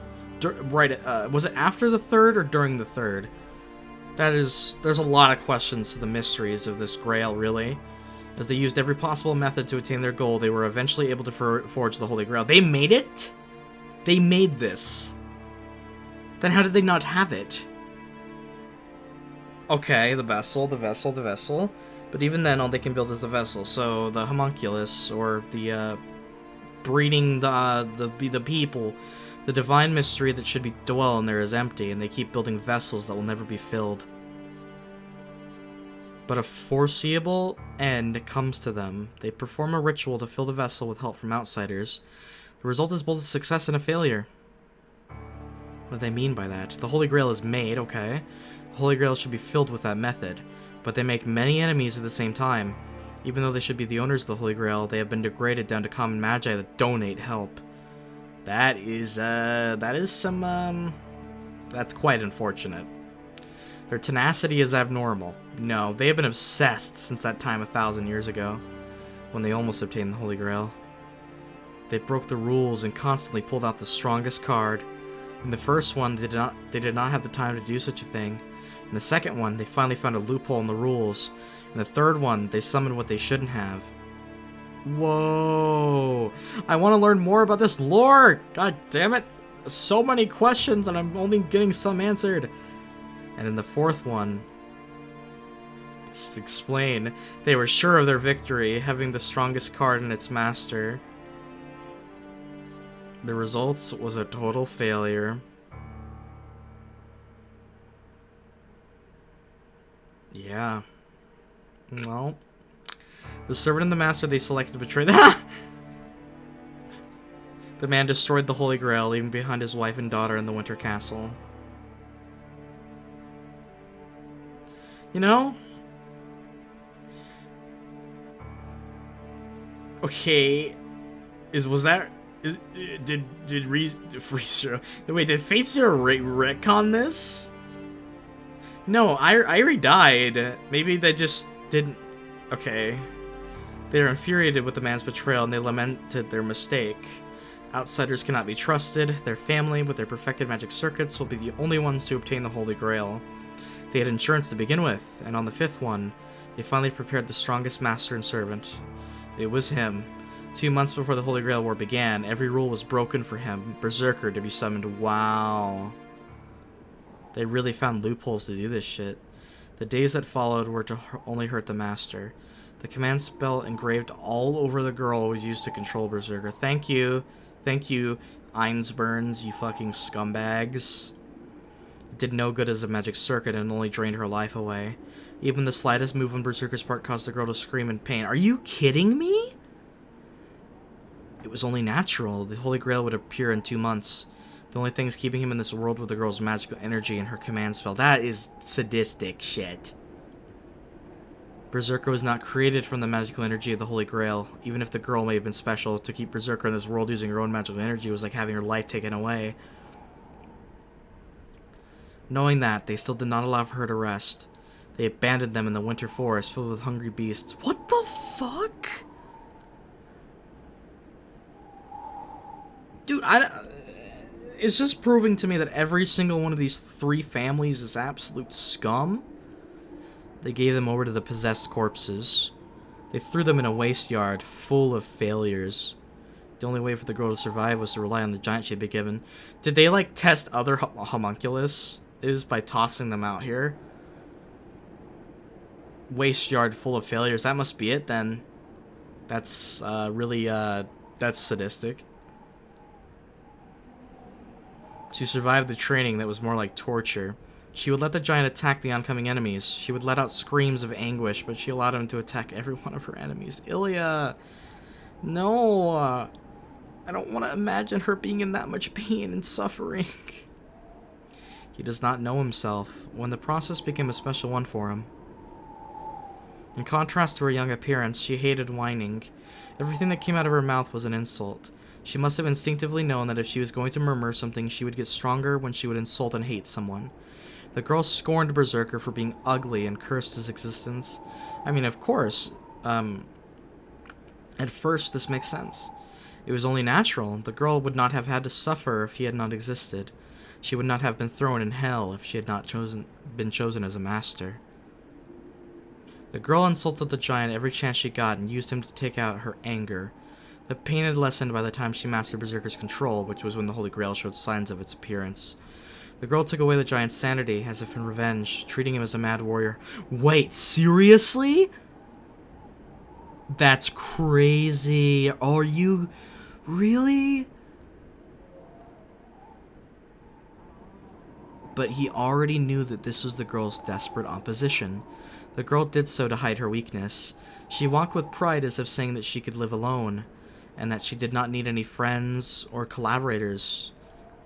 was it after the third or during the third? There's a lot of questions to the mysteries of this Grail, really. As they used every possible method to attain their goal, they were eventually able to forge the Holy Grail. They made it? They made this. Then how did they not have it? Okay, the vessel. But even then, all they can build is the vessel. So the homunculus, or the breeding the people, the divine mystery that should be dwell in there is empty, and they keep building vessels that will never be filled. But a foreseeable end comes to them. They perform a ritual to fill the vessel with help from outsiders. The result is both a success and a failure. What do they mean by that? The Holy Grail is made, okay. The Holy Grail should be filled with that method. But they make many enemies at the same time. Even though they should be the owners of the Holy Grail, they have been degraded down to common magi that donate help. That is some, that's quite unfortunate. Their tenacity is abnormal. No, they have been obsessed since that time 1,000 years ago, when they almost obtained the Holy Grail. They broke the rules and constantly pulled out the strongest card. In the first one, they did not have the time to do such a thing. In the second one, they finally found a loophole in the rules. In the third one, they summoned what they shouldn't have. Whoa! I want to learn more about this lore! God damn it! So many questions and I'm only getting some answered. And in the fourth one, let's explain. They were sure of their victory, having the strongest card in its master. The results was a total failure. Yeah. Well... The servant and the master they selected betrayed them. The man destroyed the Holy Grail, leaving behind his wife and daughter in the Winter Castle. You know, Okay, did Shirou, wait, did Fate Zero retcon this? No, Irie died. Maybe they just didn't. Okay. They are infuriated with the man's betrayal and they lamented their mistake. Outsiders cannot be trusted. Their family, with their perfected magic circuits, will be the only ones to obtain the Holy Grail. They had insurance to begin with, and on the 5th one, they finally prepared the strongest master and servant. It was him. 2 months before the Holy Grail War began, every rule was broken for him, Berserker to be summoned. Wow. They really found loopholes to do this shit. The days that followed were to only hurt the master. The command spell engraved all over the girl was used to control Berserker. Thank you. Thank you, Einzberns, you fucking scumbags. It did no good as a magic circuit and only drained her life away. Even the slightest move on Berserker's part caused the girl to scream in pain. Are you kidding me? It was only natural. The Holy Grail would appear in 2 months. The only things keeping him in this world were the girl's magical energy and her command spell. That is sadistic shit. Berserker was not created from the magical energy of the Holy Grail. Even if the girl may have been special, to keep Berserker in this world using her own magical energy was like having her life taken away. Knowing that, they still did not allow her to rest. They abandoned them in the winter forest filled with hungry beasts. What the fuck? Dude, it's just proving to me that every single one of these 3 families is absolute scum. They gave them over to the possessed corpses. They threw them in a waste yard full of failures. The only way for the girl to survive was to rely on the giant she had been given. Did they, like, test other homunculus by tossing them out here? Waste yard full of failures. That must be it, then. That's, really, that's sadistic. She survived the training that was more like torture. She would let the giant attack the oncoming enemies. She would let out screams of anguish, but she allowed him to attack every one of her enemies. Ilya! No! I don't want to imagine her being in that much pain and suffering. He does not know himself, when the process became a special one for him. In contrast to her young appearance, she hated whining. Everything that came out of her mouth was an insult. She must have instinctively known that if she was going to murmur something, she would get stronger when she would insult and hate someone. The girl scorned Berserker for being ugly and cursed his existence. I mean, of course, at first this makes sense. It was only natural. The girl would not have had to suffer if he had not existed. She would not have been thrown in hell if she had not been chosen as a master. The girl insulted the giant every chance she got and used him to take out her anger. The pain had lessened by the time she mastered Berserker's control, which was when the Holy Grail showed signs of its appearance. The girl took away the giant's sanity, as if in revenge, treating him as a mad warrior. Wait, seriously? That's crazy. Are you... really? But he already knew that this was the girl's desperate opposition. The girl did so to hide her weakness. She walked with pride as if saying that she could live alone, and that she did not need any friends or collaborators.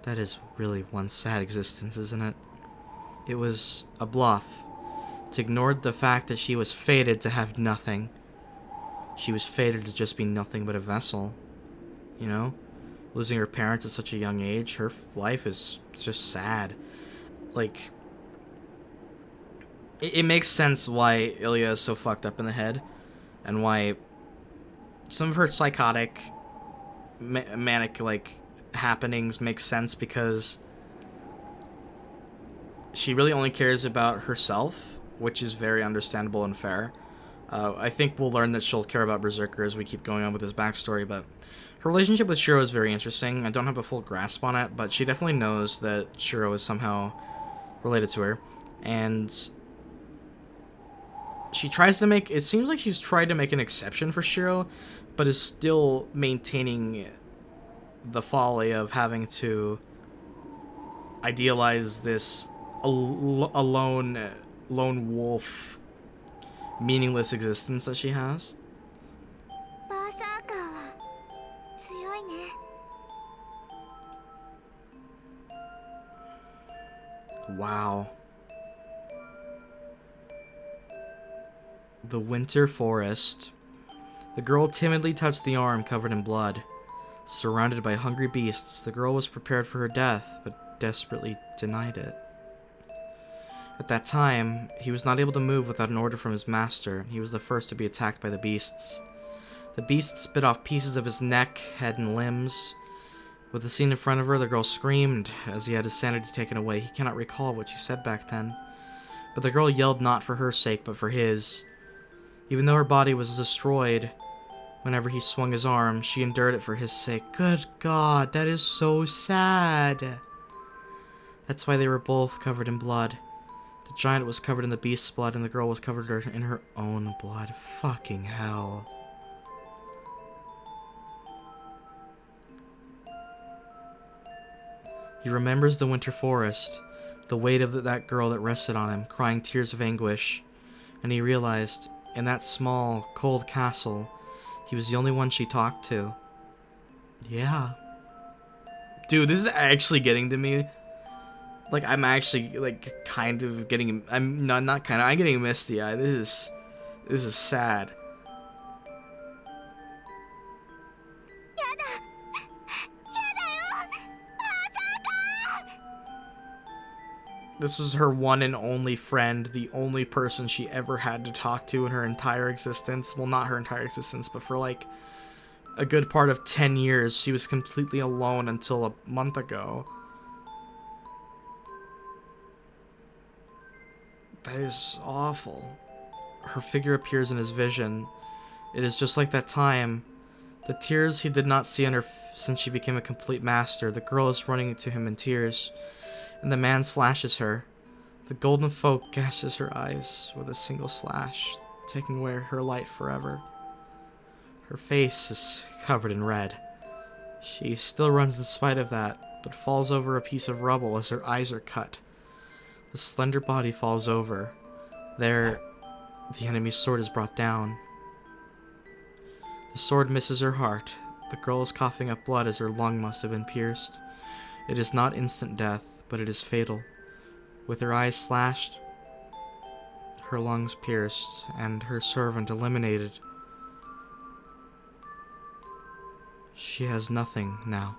That is really one sad existence, isn't it? It was a bluff. It ignored the fact that she was fated to have nothing. She was fated to just be nothing but a vessel. You know? Losing her parents at such a young age, her life is just sad. Like, it makes sense why Ilya is so fucked up in the head, and why some of her psychotic, manic, like, happenings make sense, because she really only cares about herself, which is very understandable and fair. I think we'll learn that she'll care about Berserker as we keep going on with his backstory, but her relationship with Shirou is very interesting. I don't have a full grasp on it, but she definitely knows that Shirou is somehow related to her, and she tries to make... it seems like she's tried to make an exception for Shirou, but is still maintaining the folly of having to idealize this lone wolf, meaningless existence that she has. Wow. The winter forest. The girl timidly touched the arm covered in blood. Surrounded by hungry beasts, the girl was prepared for her death, but desperately denied it. At that time, he was not able to move without an order from his master, and he was the first to be attacked by the beasts. The beasts bit off pieces of his neck, head, and limbs. With the scene in front of her, the girl screamed as he had his sanity taken away. He cannot recall what she said back then. But the girl yelled not for her sake, but for his. Even though her body was destroyed whenever he swung his arm, she endured it for his sake. Good God, that is so sad. That's why they were both covered in blood. The giant was covered in the beast's blood, and the girl was covered in her own blood. Fucking hell. He remembers the winter forest, the weight of that girl that rested on him, crying tears of anguish, and he realized, in that small, cold castle, he was the only one she talked to. Yeah. Dude, this is actually getting to me. Like, I'm actually, like, kind of getting, I'm not kind of, I'm getting misty-eyed. This is sad. This was her one and only friend, the only person she ever had to talk to in her entire existence. Well, not her entire existence, but for like a good part of 10 years, she was completely alone until a month ago. That is awful. Her figure appears in his vision. It is just like that time. The tears he did not see on her since she became a complete master. The girl is running to him in tears, and the man slashes her. The golden folk gashes her eyes with a single slash, taking away her light forever. Her face is covered in red. She still runs in spite of that, but falls over a piece of rubble as her eyes are cut. The slender body falls over. There, the enemy's sword is brought down. The sword misses her heart. The girl is coughing up blood as her lung must have been pierced. It is not instant death, but it is fatal. With her eyes slashed, her lungs pierced, and her servant eliminated, she has nothing now.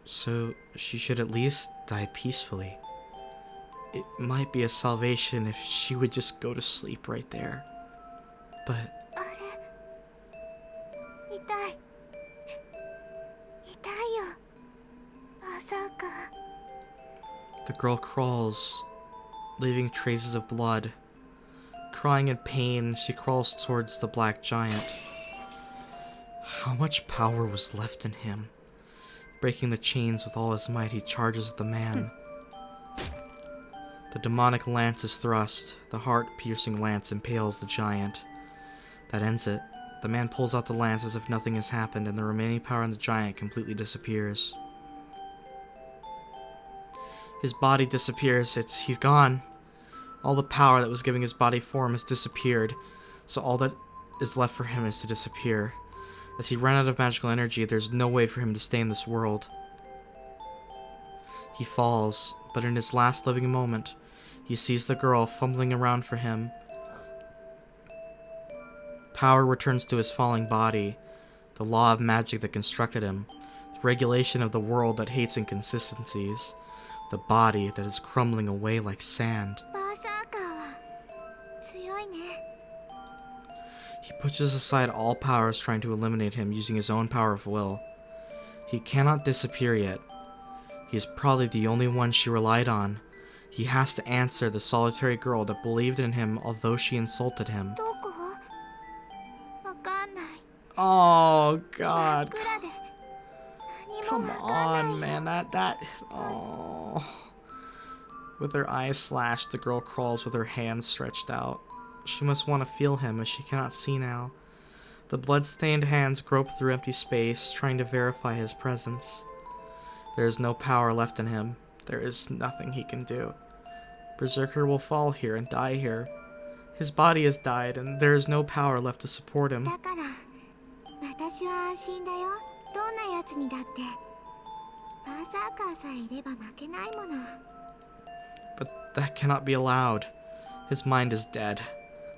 So she should at least die peacefully. It might be a salvation if she would just go to sleep right there. But the girl crawls, leaving traces of blood. Crying in pain, she crawls towards the black giant. How much power was left in him? Breaking the chains with all his might, he charges at the man. The demonic lance is thrust. The heart-piercing lance impales the giant. That ends it. The man pulls out the lance as if nothing has happened, and the remaining power in the giant completely disappears. His body disappears. He's gone. All the power that was giving his body form has disappeared, so all that is left for him is to disappear. As he ran out of magical energy, there's no way for him to stay in this world. He falls, but in his last living moment, he sees the girl fumbling around for him. Power returns to his falling body, the law of magic that constructed him, the regulation of the world that hates inconsistencies, the body that is crumbling away like sand. He pushes aside all powers trying to eliminate him using his own power of will. He cannot disappear yet. He is probably the only one she relied on. He has to answer the solitary girl that believed in him although she insulted him. Oh, God. Come on, man. Oh. With her eyes slashed, the girl crawls with her hands stretched out. She must want to feel him, as she cannot see now. The blood-stained hands grope through empty space, trying to verify his presence. There is no power left in him. There is nothing he can do. Berserker will fall here and die here. His body has died, and there is no power left to support him. But that cannot be allowed. His mind is dead.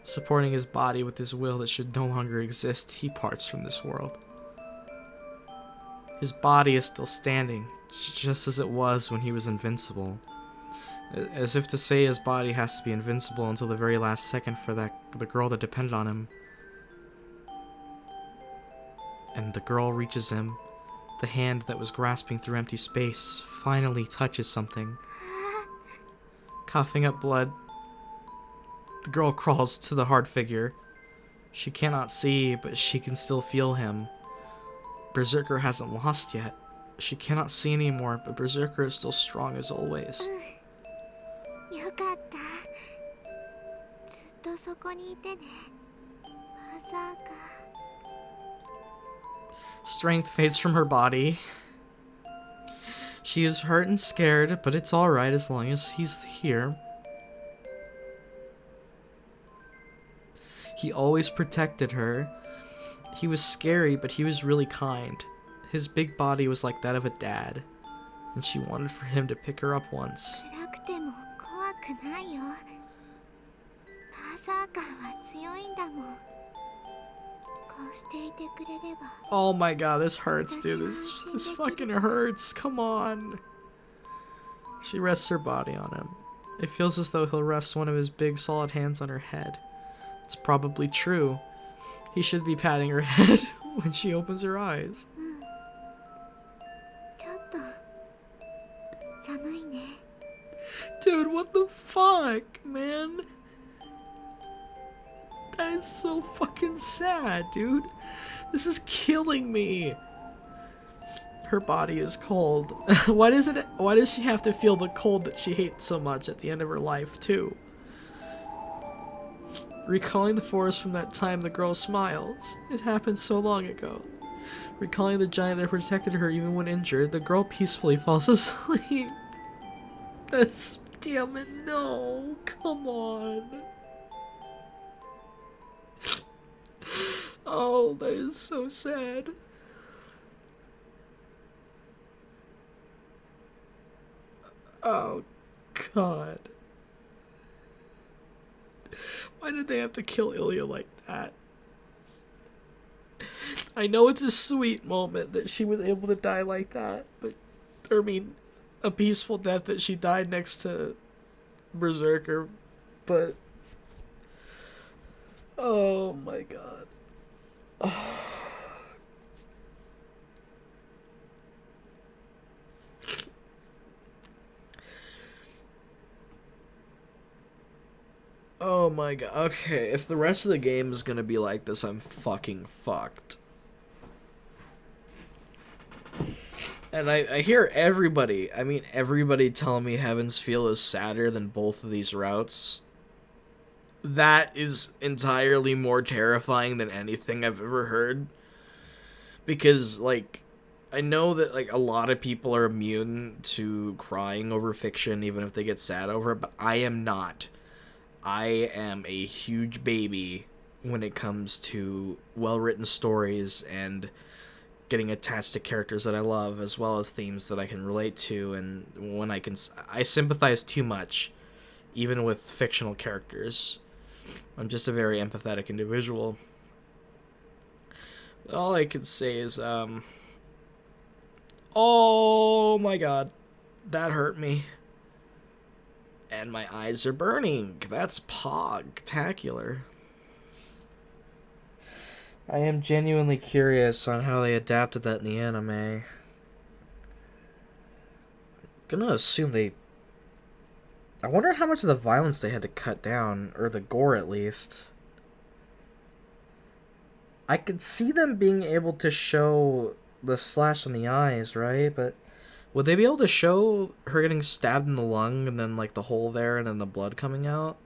Supporting his body with his will that should no longer exist, he parts from this world. His body is still standing, just as it was when he was invincible. As if to say his body has to be invincible until the very last second for the girl that depended on him. And the girl reaches him. The hand that was grasping through empty space finally touches something. Coughing up blood, the girl crawls to the hard figure. She cannot see, but she can still feel him. Berserker hasn't lost yet. She cannot see anymore, but Berserker is still strong as always. Strength fades from her body. She is hurt and scared, but it's alright as long as he's here. He always protected her. He was scary, but he was really kind. His big body was like that of a dad, and she wanted for him to pick her up once. Oh my god, this hurts, dude. This fucking hurts. Come on. She rests her body on him. It feels as though he'll rest one of his big solid hands on her head. It's probably true. He should be patting her head when she opens her eyes. Dude, what the fuck, man? That is so fucking sad, dude. This is killing me. Her body is cold. Why does she have to feel the cold that she hates so much at the end of her life, too? Recalling the forest from that time, the girl smiles. It happened so long ago. Recalling the giant that protected her even when injured, the girl peacefully falls asleep. That's... damn it, no. Come on. Oh, that is so sad. Oh, God. Why did they have to kill Ilya like that? I know it's a sweet moment that she was able to die like that, but, I mean, a peaceful death that she died next to Berserker, but, oh my god. Oh my god. Okay, if the rest of the game is gonna be like this, I'm fucking fucked. And I hear everybody telling me Heaven's Feel is sadder than both of these routes. That is entirely more terrifying than anything I've ever heard. Because, like, I know that, like, a lot of people are immune to crying over fiction, even if they get sad over it, but I am not. I am a huge baby when it comes to well-written stories and getting attached to characters that I love, as well as themes that I can relate to, and when I sympathize too much, even with fictional characters. I'm just a very empathetic individual. All I can say is, oh my god, that hurt me. And my eyes are burning. That's pog-tacular. I am genuinely curious on how they adapted that in the anime. I'm gonna assume I wonder how much of the violence they had to cut down, or the gore at least. I could see them being able to show the slash on the eyes, right? But would they be able to show her getting stabbed in the lung and then, like, the hole there and then the blood coming out?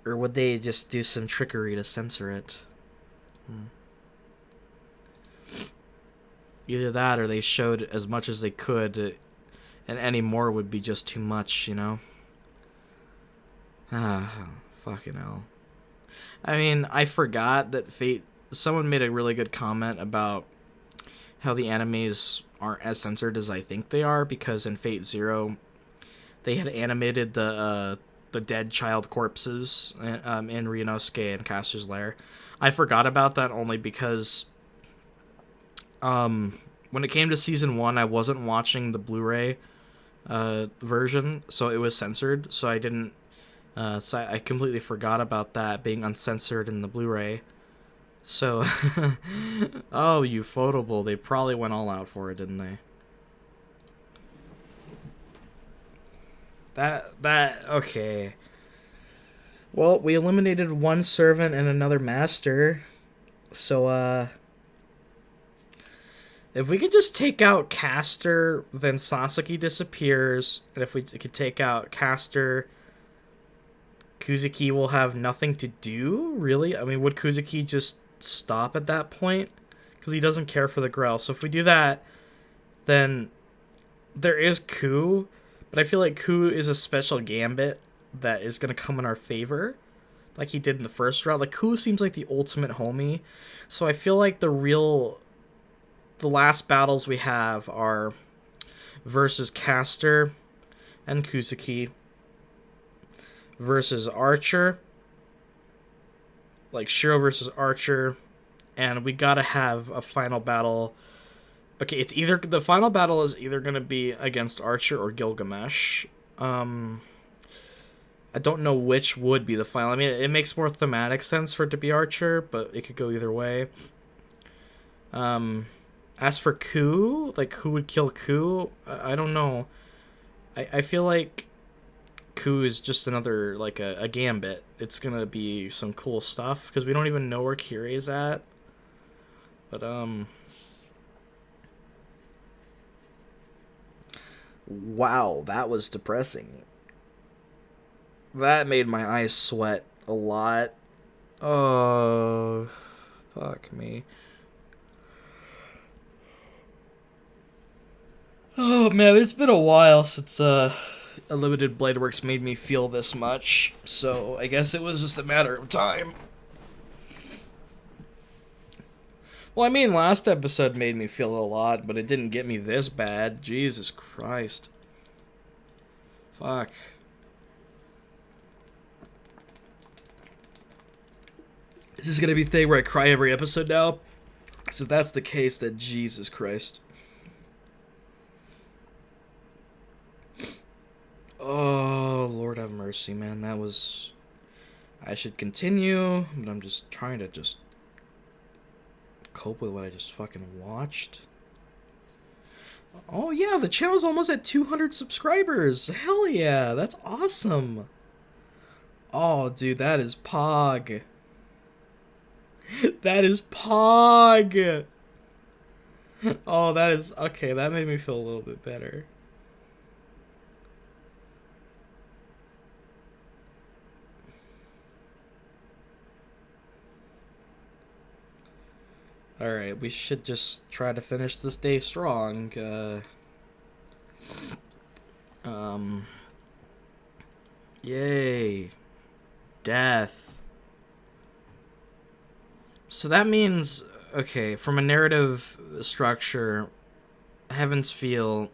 Or would they just do some trickery to censor it? Either that, or they showed as much as they could, and any more would be just too much, you know? Fucking hell. I mean, I forgot that someone made a really good comment about how the animes aren't as censored as I think they are, because in Fate Zero, they had animated the the dead child corpses in Ryunosuke and Caster's Lair. I forgot about that only because when it came to season 1, I wasn't watching the Blu-ray version, so it was censored, so I didn't so I completely forgot about that being uncensored in the Blu-ray. So oh, Ufotable, they probably went all out for it, didn't they? That okay. Well, we eliminated one servant and another master. So if we could just take out Caster, then Sasaki disappears, and if we could take out Caster, Kuzuki will have nothing to do, really? I mean, would Kuzuki just stop at that point? Because he doesn't care for the Grail. So if we do that, then there is Ku, but I feel like Ku is a special gambit that is going to come in our favor, like he did in the first round. Like, Ku seems like the ultimate homie, so I feel like the last battles we have are versus Caster and Kuzuki, versus Archer, like Shirou versus Archer, and we gotta have a final battle. Okay, it's either the final battle is either gonna be against Archer or Gilgamesh. I don't know which would be the final. I mean, it makes more thematic sense for it to be Archer, but it could go either way. As for Ku, like, who would kill Ku? I don't know. I feel like Ku is just another, like, a gambit. It's gonna be some cool stuff, because we don't even know where Kirei's at. But, wow, that was depressing. That made my eyes sweat a lot. Oh, fuck me. Oh man, it's been a while since Unlimited Blade Works made me feel this much, so I guess it was just a matter of time. Well, I mean, last episode made me feel a lot, but it didn't get me this bad. Jesus Christ. Fuck. Is this gonna be the thing where I cry every episode now? Because if that's the case, then Jesus Christ. Oh, Lord have mercy, man. That was... I should continue, but I'm just trying to just cope with what I just fucking watched. Oh yeah, the channel's almost at 200 subscribers. Hell yeah, that's awesome. Oh, dude, that is pog. That is pog. Oh, that is... Okay, that made me feel a little bit better. Alright, we should just try to finish this day strong. Yay. Death. So that means, okay, from a narrative structure, Heaven's Feel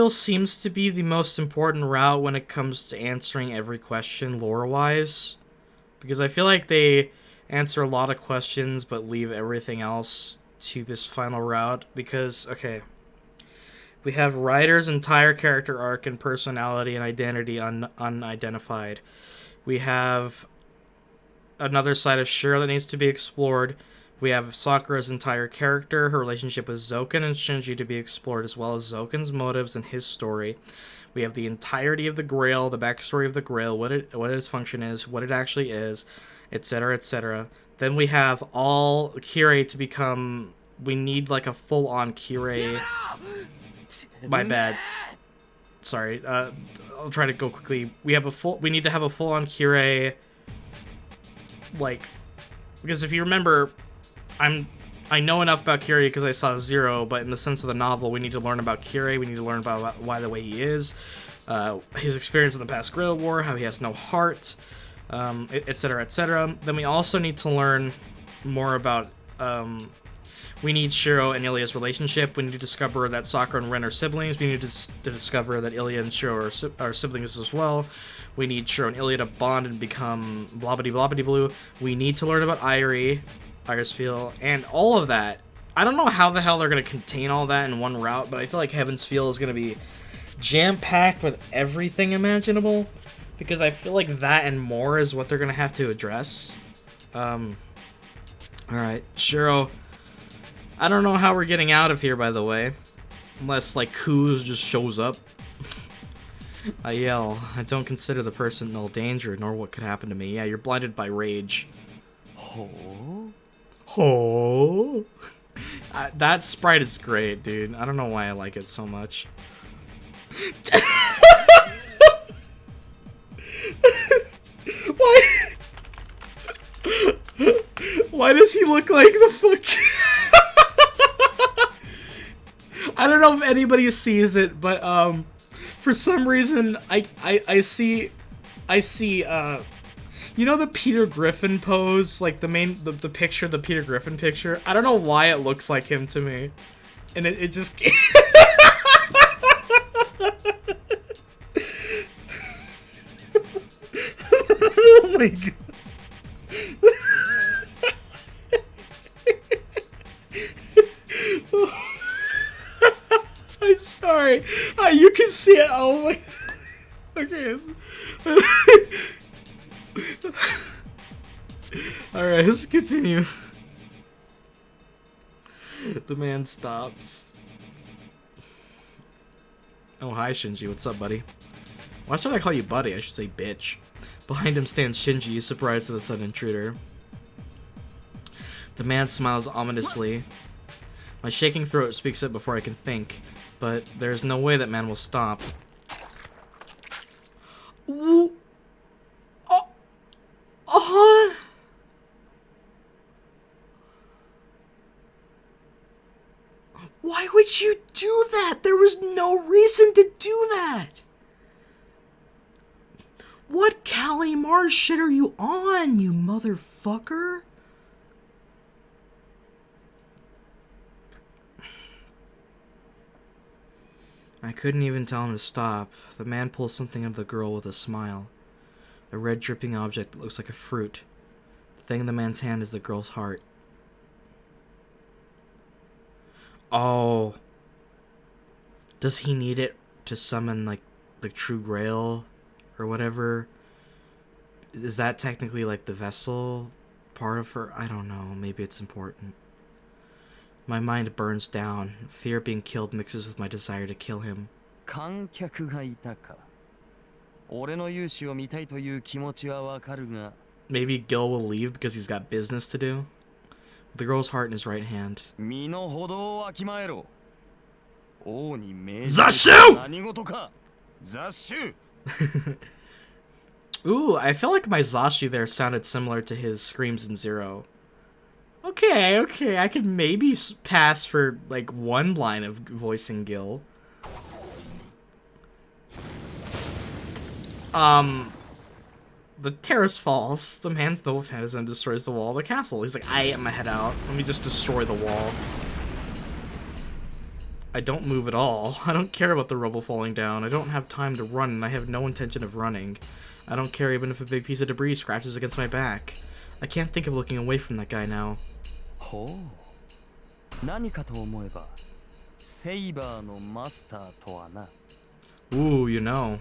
seems to be the most important route when it comes to answering every question lore-wise. Because I feel like they answer a lot of questions but leave everything else to this final route. Because, okay, we have Ryder's entire character arc and personality and identity unidentified. We have another side of Shirou that needs to be explored. We have Sakura's entire character, her relationship with Zoken and Shinji to be explored, as well as Zoken's motives and his story. We have the entirety of the Grail, the backstory of the Grail, what its function is, what it actually is, etc., etc. Then we have all Kirei to become... We need, like, a full-on Kirei... My bad. Sorry, I'll try to go quickly. We need to have a full-on Kirei... Like... Because if you remember, I know enough about Kirei because I saw Zero, but in the sense of the novel, we need to learn about Kirei, we need to learn about why the way he is, his experience in the past Grail War, how he has no heart, etc., etc. Then we also need to learn more about, We need Shirou and Ilya's relationship. We need to discover that Sakura and Ren are siblings. We need to discover that Ilya and Shirou are siblings as well. We need Shirou and Ilya to bond and become blobbity blue. We need to learn about Iris Feel, and all of that. I don't know how the hell they're going to contain all that in one route, but I feel like Heaven's Feel is going to be jam-packed with everything imaginable, because I feel like that and more is what they're going to have to address. Alright, Shirou. I don't know how we're getting out of here, by the way. Unless, like, Kuz just shows up. I yell. I don't consider the person no danger, nor what could happen to me. Yeah, you're blinded by rage. Ho? Ho? That sprite is great, dude. I don't know why I like it so much. Why? Why does he look like the fuck? I don't know if anybody sees it, but for some reason I see you know the Peter Griffin pose, like the picture, the Peter Griffin picture? I don't know why it looks like him to me. And it just oh my god. I'm sorry. You can see it. Oh my. Okay. Alright, let's continue. The man stops. Oh, hi Shinji. What's up, buddy? Why should I call you buddy? I should say bitch. Behind him stands Shinji, surprised at the sudden intruder. The man smiles ominously. My shaking throat speaks up before I can think, but there's no way that man will stop. Ooh. Why would you do that? There was no reason to do that. What Kali Mars shit are you on, you motherfucker? I couldn't even tell him to stop. The man pulls something out of the girl with a smile. A red dripping object that looks like a fruit. The thing in the man's hand is the girl's heart. Oh. Does he need it to summon, like, the true Grail? Or whatever? Is that technically, like, the vessel part of her? I don't know. Maybe it's important. My mind burns down. Fear of being killed mixes with my desire to kill him. Maybe Gil will leave because he's got business to do. The girl's heart in his right hand. Zashu! Ooh, I feel like my Zashi there sounded similar to his screams in Zero. Okay, I could maybe pass for, like, one line of voicing Gil. The terrace falls. The man's no offense and destroys the wall of the castle. He's like, I am my head out. Let me just destroy the wall. I don't move at all. I don't care about the rubble falling down. I don't have time to run, and I have no intention of running. I don't care even if a big piece of debris scratches against my back. I can't think of looking away from that guy now. Ooh, you know.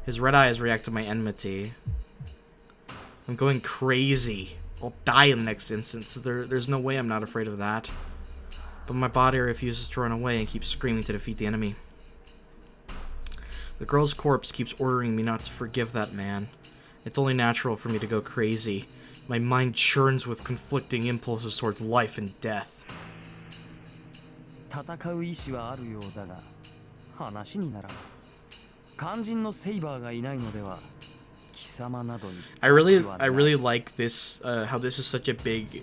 His red eyes react to my enmity. I'm going crazy. I'll die in the next instant, so there's no way I'm not afraid of that. But my body refuses to run away and keeps screaming to defeat the enemy. The girl's corpse keeps ordering me not to forgive that man. It's only natural for me to go crazy. My mind churns with conflicting impulses towards life and death. I really like this, how this is such a big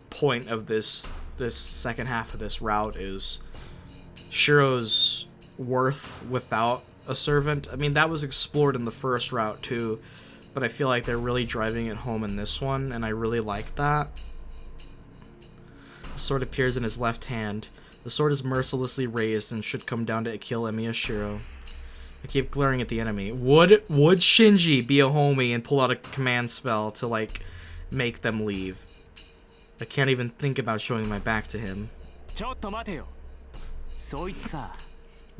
point of this second half of this route is Shirou's worth without a servant. I mean, that was explored in the first route too, but I feel like they're really driving it home in this one, and I really like that. The sword appears in his left hand. The sword is mercilessly raised and should come down to kill Emiya Shirou. I keep glaring at the enemy. Would Shinji be a homie and pull out a command spell to, like, make them leave? I can't even think about showing my back to him.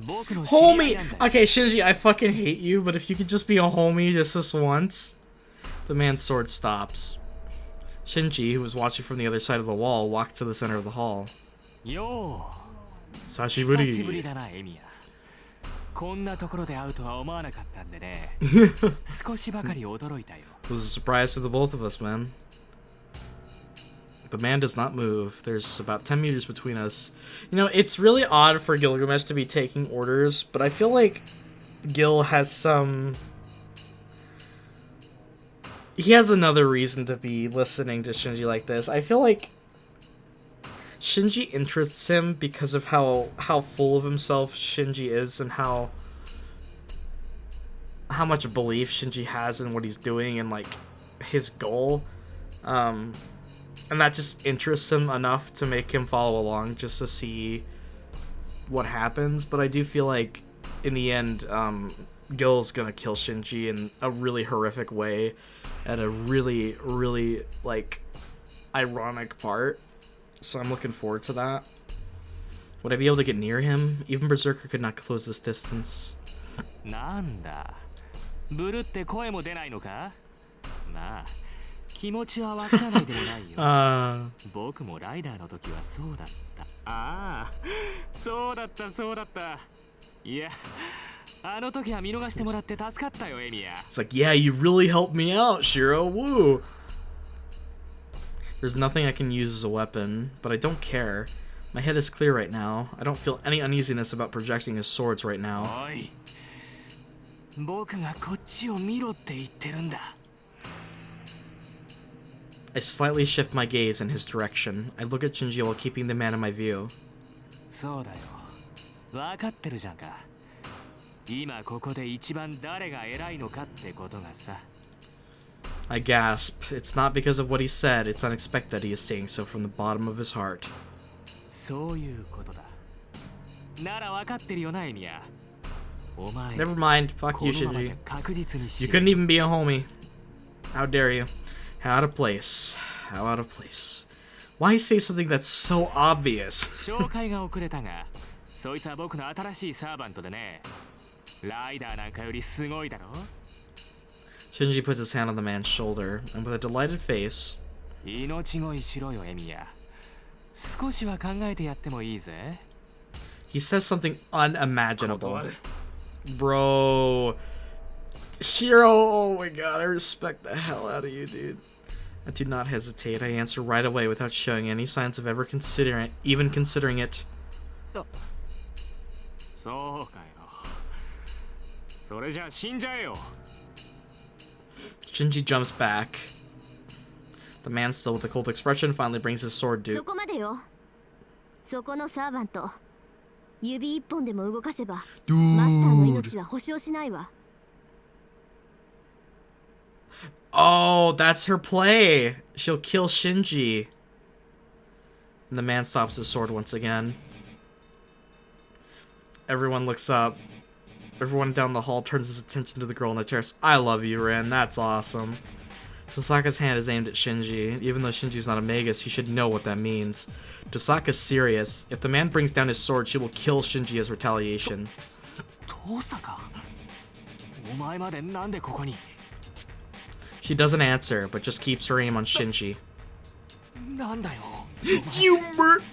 Homie! Okay, Shinji, I fucking hate you, but if you could just be a homie just this once. The man's sword stops. Shinji, who was watching from the other side of the wall, walked to the center of the hall. Yo! Sashiburi! It was a surprise to the both of us, man. The man does not move. There's about 10 meters between us. You know, it's really odd for Gilgamesh to be taking orders, but I feel like Gil has some... He has another reason to be listening to Shinji like this. I feel like Shinji interests him because of how full of himself Shinji is and how much belief Shinji has in what he's doing and, like, his goal. And that just interests him enough to make him follow along just to see what happens. But I do feel like, in the end, Gil's gonna kill Shinji in a really horrific way at a really, really, like, ironic part. So I'm looking forward to that. Would I be able to get near him? Even Berserker could not close this distance. Nanda. It's like, yeah, you really helped me out, Shirou. Woo! There's nothing I can use as a weapon, but I don't care. My head is clear right now. I don't feel any uneasiness about projecting his swords right now. I slightly shift my gaze in his direction. I look at Shinji while keeping the man in my view. I gasp. It's not because of what he said. It's unexpected he is saying so from the bottom of his heart. Never mind. Fuck you, Shinji. You couldn't even be a homie. How dare you? How out of place. How out of place. Why say something that's so obvious? Shinji puts his hand on the man's shoulder, and with a delighted face... He says something unimaginable. Bro... Shirou, oh my god, I respect the hell out of you, dude. I do not hesitate. I answer right away without showing any signs of ever even considering it. Shinji jumps back. The man, still with a cold expression, finally brings his sword due. Oh, that's her play. She'll kill Shinji. And the man stops his sword once again. Everyone looks up. Everyone down the hall turns his attention to the girl on the terrace. I love you, Ren. That's awesome. Tosaka's hand is aimed at Shinji. Even though Shinji's not a Magus, he should know what that means. Tosaka's serious. If the man brings down his sword, she will kill Shinji as retaliation. She doesn't answer, but just keeps her aim on Shinji. You mur-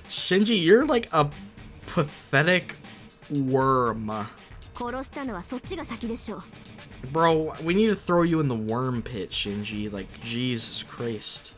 Shinji, you're like a pathetic worm. Bro, we need to throw you in the worm pit, Shinji. Like, Jesus Christ.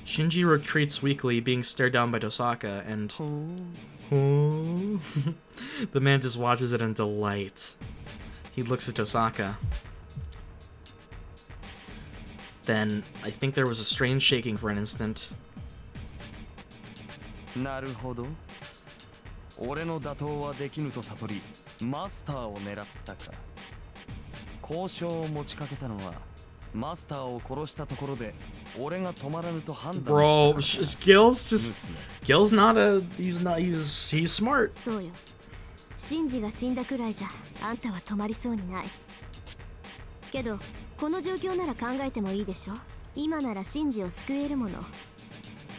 Shinji retreats weakly, being stared down by Tosaka, and... The man just watches it in delight. He looks at Tosaka. Then, I think there was a strange shaking for an instant. なるほど。俺の打倒はできぬと悟り、マスターを狙ったか。交渉を持ちかけたのは、マスターを殺したところで、俺が止まらぬと判断した。Bro, Gil's not a, he's smart. そうよ。シンジが死んだくらいじゃ、あんたは止まりそうにない。けど、この状況なら考えてもいいでしょ。今ならシンジを救えるもの。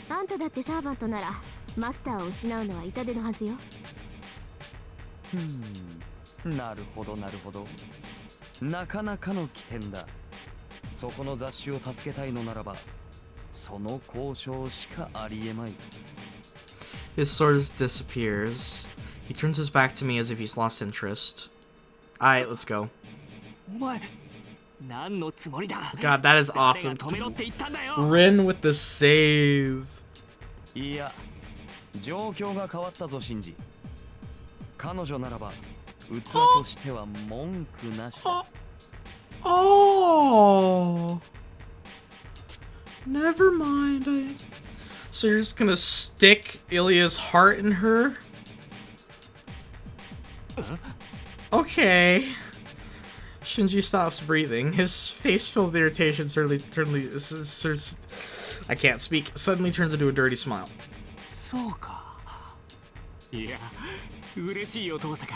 あんただってサーバントなら、マスターを失うのは痛手のはずよ。なるほどなるほど。なかなかの起点だ。そこの雑種を助けたいのならば、その交渉しかありえまい。His sword disappears. He turns his back to me as if he's lost interest. Alright, let's go. お前、何のつもりだ。 God, that is awesome. 止めろって言ったんだよ。 Rin with the save. いや、状況が変わったぞ、シンジ。彼女ならば、器としては文句なし。Oh. Never mind. So you're just gonna stick Ilya's heart in her? Okay. Shinji stops breathing. His face filled with irritation I can't speak. Suddenly turns into a dirty smile. そうか。いや、嬉しいよ、父さん。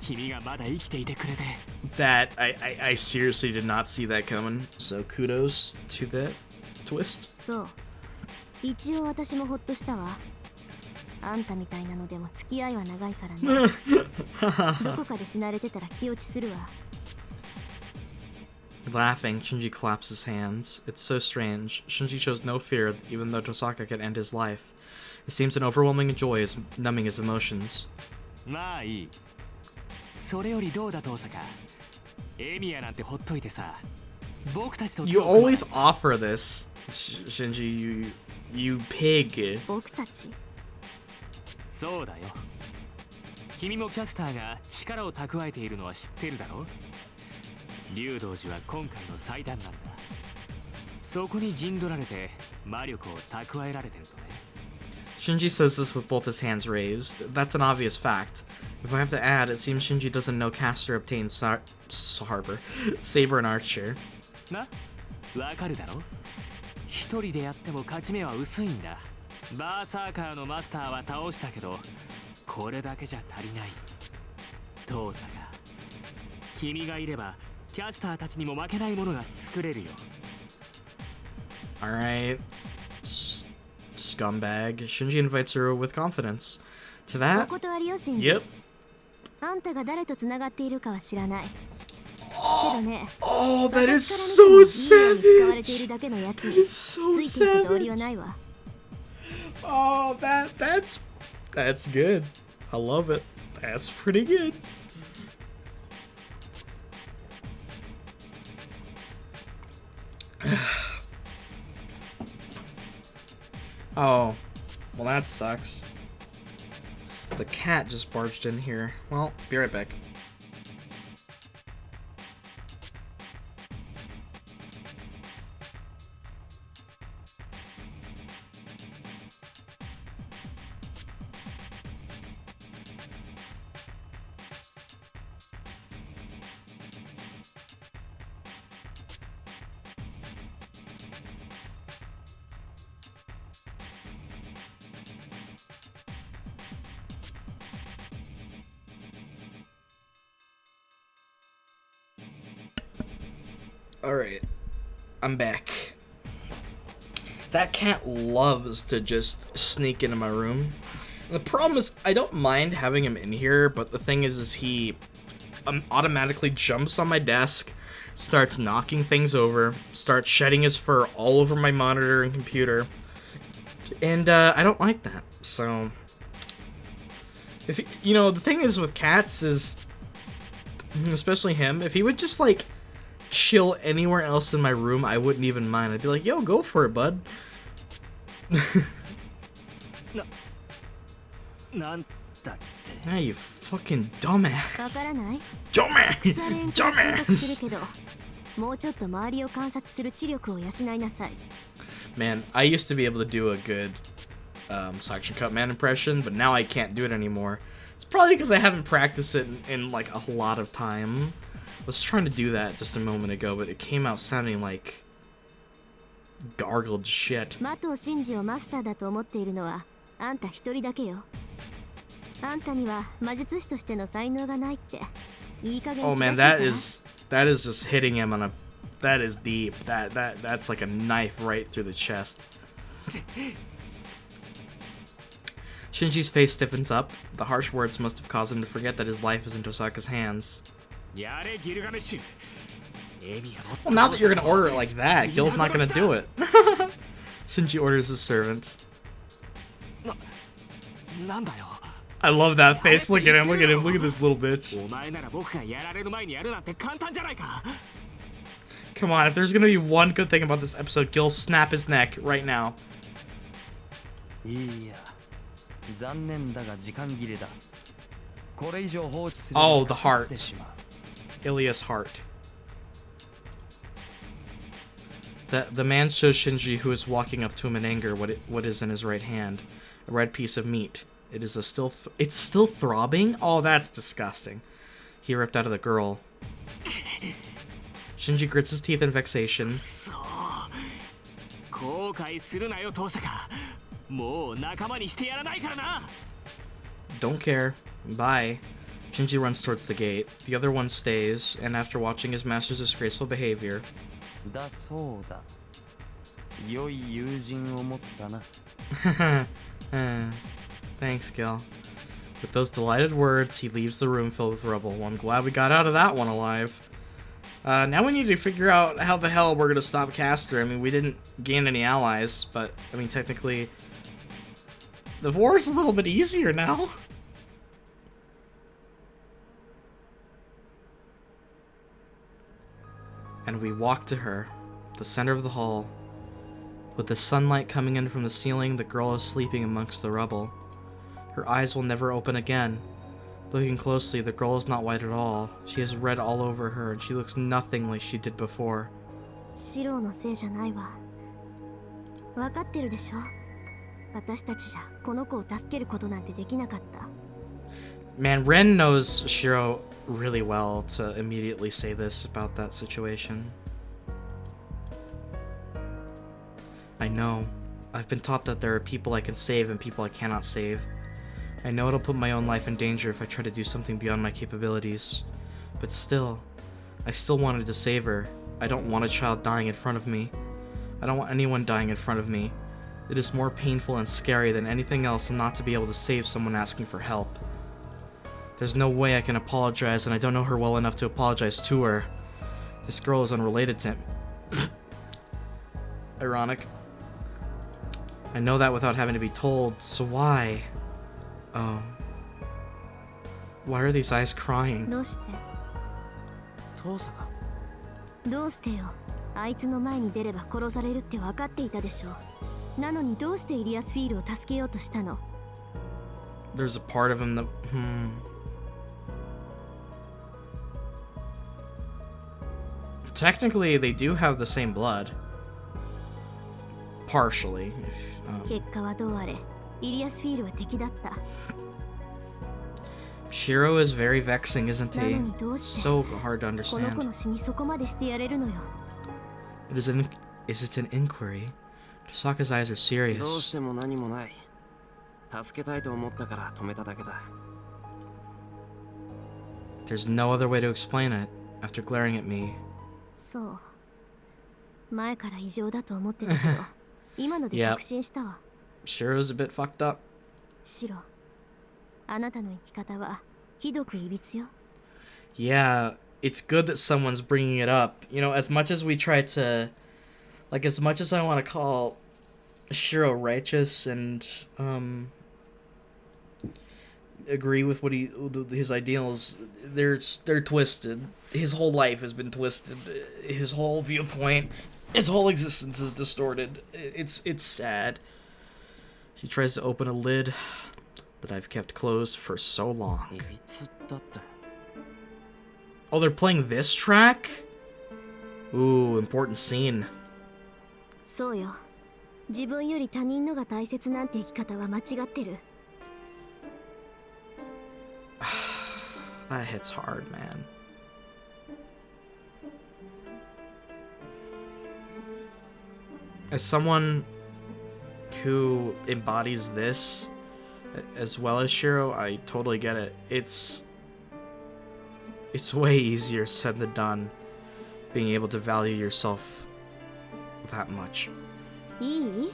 君がまだ生きていてくれて。 That I seriously did not see that coming. So kudos to that twist. そう。一応私もほっとしたわ。あんたみたいなのでも付き合いは長いからね。どこかで死なれてたら気落ちするわ。Laughing, Shinji claps his hands. It's so strange. Shinji shows no fear, even though Tosaka could end his life. It seems an overwhelming joy is numbing his emotions. まあいい。それよりどうだ、父さん。エミヤなんてほっといてさ。僕たちと。 You always offer this, Shinji. You pig. 僕たち。そうだよ。君もキャスターが力を蓄えているのは知ってるだろ。竜道寺は今回の最短なんだ。そこに陣取られて魔力を蓄えられてるとね。Shinji says this with both his hands raised. That's an obvious fact. If I have to add, it seems Shinji doesn't know caster obtains saber and archer. な、わかるだろ。一人でやっても勝ち目は薄いんだ。バーサーカーのマスターは倒したけど、これだけじゃ足りない。父さんが、君がいればキャスターたちにも負けないものが作れるよ。Alright. Scumbag. Shinji invites her with confidence. To that? お断りよ、シンジ。 Yep. あんたが誰と繋がっているかは知らない。けどね。 Oh, that is so savage. 使われているだけのやつに That is so ついていく道理 savage. はないわ。 Oh, that's good. I love it. That's pretty good. Oh, well that sucks. The cat just barged in here. Well, be right back. Alright, I'm back. That cat loves to just sneak into my room. The problem is, I don't mind having him in here, but the thing is he automatically jumps on my desk, starts knocking things over, starts shedding his fur all over my monitor and computer, and I don't like that. So, if you know, the thing is with cats is, especially him, if he would just like chill anywhere else in my room, I wouldn't even mind. I'd be like, yo, go for it, bud. Ah, you Fucking わ dumbass. からない Dumbass. 腐れ縁から中毒す Dumbass. るけどもうちょっと周りを観察する知力を養いなさい Man, I used to be able to do a good suction cup man impression, but now I can't do it anymore. It's probably because I haven't practiced it in like a lot of time. I was trying to do that just a moment ago, but it came out sounding like gargled shit. 麻藤真司をマスターだと思っているのはあんた一人だけよあんたには魔術師としての才能がないっていい加減 Oh 気 man, がつ that いた is just hitting him on a that is deep. That's like a knife right through the chest. Shinji's face stiffens up. The harsh words must have caused him to forget that his life is in Tosaka's hands. やれギルガメッシュエミヤもっと Well, now that you're gonna order it like that, Gil's not gonna do it. Shinji orders his servant. なんだよ I love that face. Look at him. Look at him. Look at this little bitch. お前なら僕がやられる前にやるなんて簡単じゃないか Come on. If there's gonna be one good thing about this episode, Gil snap his neck right now. いや残念だが時間切れだこれ以上放置する Oh, と the heart. 腐ってしまう Ilya's heart. The man shows Shinji, who is walking up to him in anger, what is in his right hand. A red piece of meat. It is it's still throbbing? Oh, that's disgusting. He ripped out of the girl. Shinji grits his teeth in vexation. そう後悔するなよ遠坂もう仲間にしてやらないからな Don't care. Bye. Shinji runs towards the gate. The other one stays, and after watching his master's disgraceful behavior... だそうだ良い友人を持ったな Thanks, Gil. With those delighted words, he leaves the room filled with rubble. Well, I'm glad we got out of that one alive. Now we need to figure out how the hell we're gonna stop Castor. I mean, we didn't gain any allies, but, I mean, technically... The war's a little bit easier now. And we walk to her, the center of the hall. With the sunlight coming in from the ceiling, the girl is sleeping amongst the rubble. Her eyes will never open again. Looking closely, the girl is not white at all. She has red all over her, and she looks nothing like she did before. シローのせいじゃないわ分かってるでしょ私たちじゃこの子を助けることなんてできなかった Man, Ren knows Shirou really well to immediately say this about that situation. I know. I've been taught that there are people I can save and people I cannot save. I know it'll put my own life in danger if I try to do something beyond my capabilities. But still, I still wanted to save her. I don't want a child dying in front of me. I don't want anyone dying in front of me. It is more painful and scary than anything else not to be able to save someone asking for help. There's no way I can apologize, and I don't know her well enough to apologize to her. This girl is unrelated to me. Ironic. I know that without having to be told, so why? Oh. Why are these eyes crying? どうして遠坂どうしてよあいつの前に出れば殺されるって分かっていたでしょなのにどうしてイリアスフィールを助けようとしたの There's a part of him that... Technically, they do have the same blood. Partially. If, 結果はどうあれイリアスフィールは敵だった Shirou is very vexing, isn't なの he? にどうして So hard to この子 understand. の死にそこまでしてやれるのよ Is it an inquiry? Tosaka's eyes are どうし serious. ても何もない助けたいと思ったから止めただけだ There's no other way to explain it. After glaring at me, そう前から異常だと思ってたけど今ので Yep. 確信したわ Shirou's a bit fucked up. シロあなたの生き方はひどくいびつよ Yeah, it's good that someone's bringing it up. You know, as much as we try to... Like, as much as I want to call Shirou righteous and, agree with what his ideals, they're twisted. His whole life has been twisted. His whole viewpoint, his whole existence is distorted. It's sad. She tries to open a lid. that I've kept closed for so long. いつだって Oh, they're playing this track? Ooh, important scene. そうよ。自分より他人のが大切なんて生き方は間違ってる。That hits hard, man. As someone who embodies this, as well as Shirou, I totally get it. It's way easier said than done, being able to value yourself that much. いい？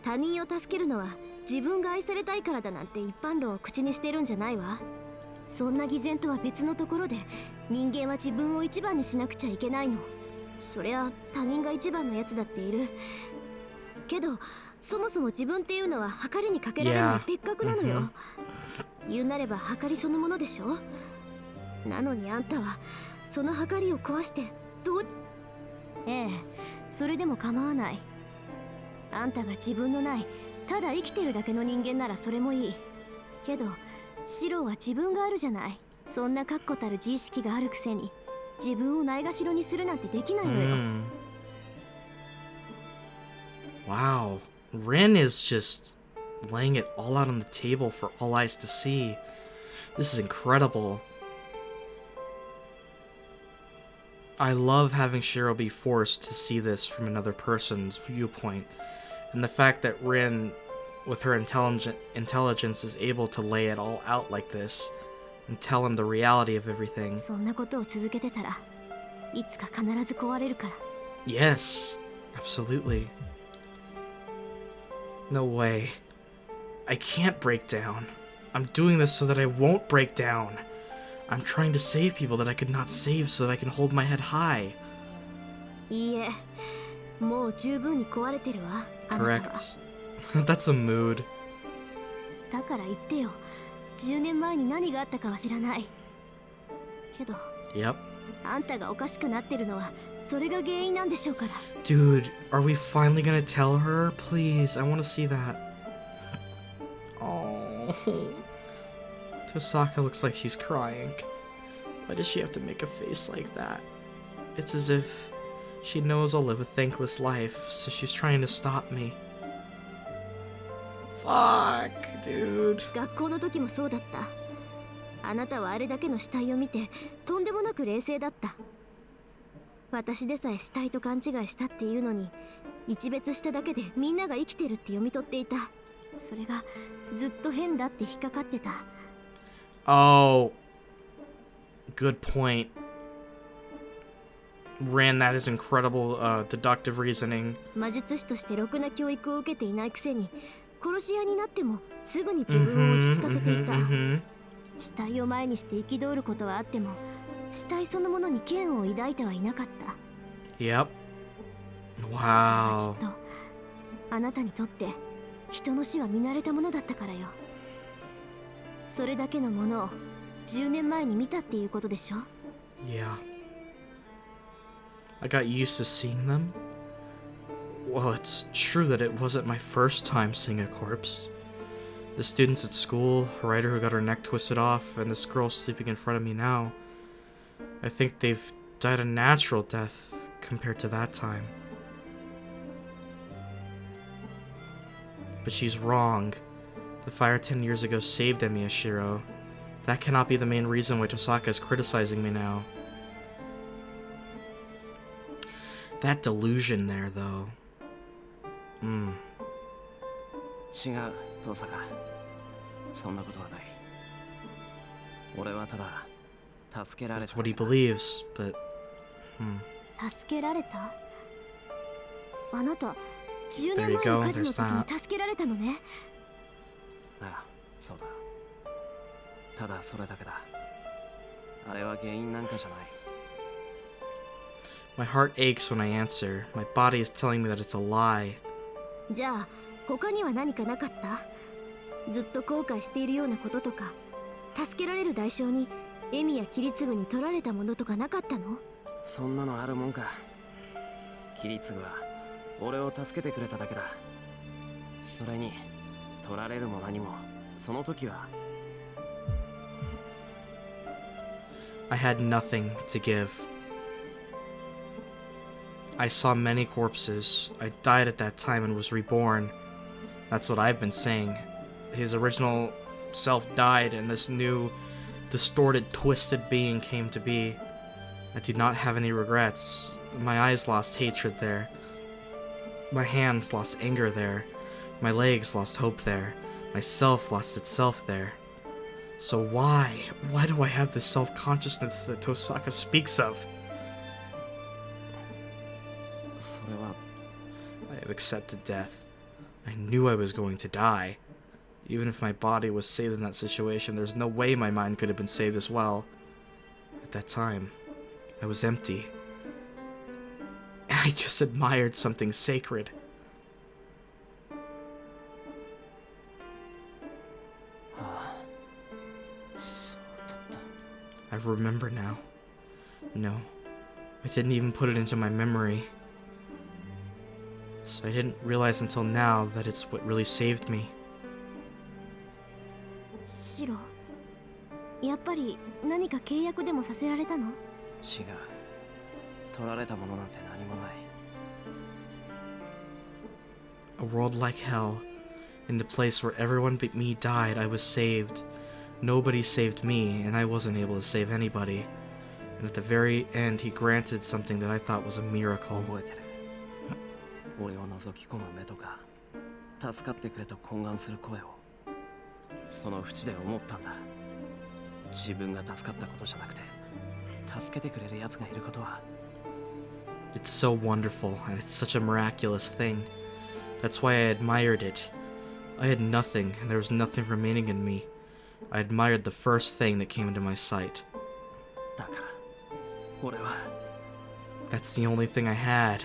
他人を助けるのは自分が愛されたいからだなんて一般論を口にしてるんじゃないわ。そんな偽善とは別のところで、人間は自分を一番にしなくちゃいけないの。そりゃ他人が一番のやつだっている。けど、そもそも自分っていうのは計りにかけられない別格なのよ。言うなれば計りそのものでしょ。なのにあんたはその計りを壊してどう？ええ、それでも構わない。あんたが自分のない、ただ生きてるだけの人間ならそれもいい。けど、シローは自分があるじゃない。そんな確固たる自意識があるくせに、自分をないがしろにするなんてできないのよ。Wow. Rin is just laying it all out on the table for all eyes to see. This is incredible. I love having Shirou be forced to see this from another person's viewpoint, and the fact that Rin, with her intelligence, is able to lay it all out like this and tell him the reality of everything. そんなことを続けてたら、いつか必ず壊れるから。Yes, absolutely. No way. I can't break down. I'm doing this so that I won't break down. I'm trying to save people that I could not save so that I can hold my head high. いいえ、もう十分に壊れてるわ。あなたは。Correct. That's a mood. だから言ってよ。10年前に何があったかは知らない。けど、Yep. あんたがおかしくなってるのは、それが原因なんでしょうから。Dude, are we finally gonna tell her? Please, I want to see that. Oh. Tosaka looks like she's crying. Why does she have to make a face like that? It's as if she knows I'll live a thankless life, so she's trying to stop me. Fuck, dude. 学校の時もそうだった。あなたはあれだけの死体を見て、とんでもなく冷静だった。私でさえ死体と勘違いしたっていうのに、一別しただけでみんなが生きてるって読み取っていた。それがずっと変だって引っかかってた。Oh. Good point. Ran, that is incredible deductive reasoning. 魔術師としてろくな教育を受けていないくせに、殺し屋になってもすぐに自分を落ち着かせていた。死体を前にして憤ることはあっても、死体そのものに嫌悪を抱いてはいなかった。Yep. それは Wow. きっとあなたにとって人の死は見慣れたものだったからよ。それだけのものを10年前に見たっていうことでしょ。 Yeah. I got used to seeing them. Well, it's true that it wasn't my first time seeing a corpse. The students at school, a writer who got her neck twisted off, and this girl sleeping in front of me now. I think they've died a natural death compared to that time. But she's wrong. The fire 10 years ago saved Emiya Shirou. That cannot be the main reason why Tosaka is criticizing me now. That delusion there, though. 違う、遠坂。そんなことはない。俺はただ助けられた。 That's what he believes, but... 助けられた？あなた、10 There 年 you 前 go, の火事の there's 時 that. に助けられたのね。ああ、そうだ。ただそれだけだ。あれは原因なんかじゃない。My heart aches when I answer. My body is telling me that it's a lie. じゃあ、他には何かなかった？ずっと後悔しているようなこととか、助けられる代償にエミやキリツグに取られたものとかなかったの？そんなのあるもんか。キリツグは俺を助けてくれただけだ。それに取られるも何もその時は I had nothing to give. I saw many corpses. I died at that time and was reborn. That's what I've been saying. His original self died and this new, distorted, twisted being came to be. I do not have any regrets. My eyes lost hatred there. My hands lost anger there. My legs lost hope there. My self lost itself there. So why do I have this self-consciousness that Tosaka speaks of? それは I have accepted death. I knew I was going to die. Even if my body was saved in that situation, there's no way my mind could have been saved as well. At that time, I was empty. I just admired something sacred. そうだった I remember now. No, I didn't even put it into my memory. So I didn't realize until now that it's what really saved me. シロ、やっぱり何か契約でもさせられたの？違う取られたものなんて何もない A world like hell. In the place where everyone but me died, I was saved. Nobody saved me, and I wasn't able to save anybody. And at the very end, he granted something that I thought was a miracle. 覚えてる俺を覗き込む目とか助かってくれと懇願する声をその淵で思ったんだ自分が助かったことじゃなくて助けてくれる奴がいることは It's so wonderful, and it's such a miraculous thing. That's why I admired it. I had nothing, and there was nothing remaining in me. I admired the first thing that came into my sight. だから俺は That's the only thing I had.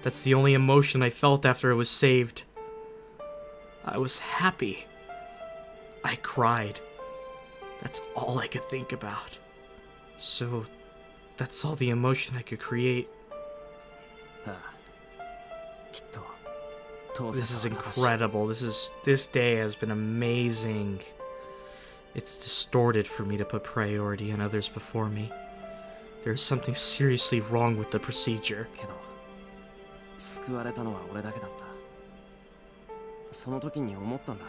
That's the only emotion I felt after I was saved. I was happy. I cried. That's all I could think about. So, that's all the emotion I could create. ああきっと父 This is さんは正しい incredible. This day has been amazing. It's distorted for me to put priority on others before me. There's something seriously wrong with the procedure. けど救われたのは俺だけだったその時に思ったんだ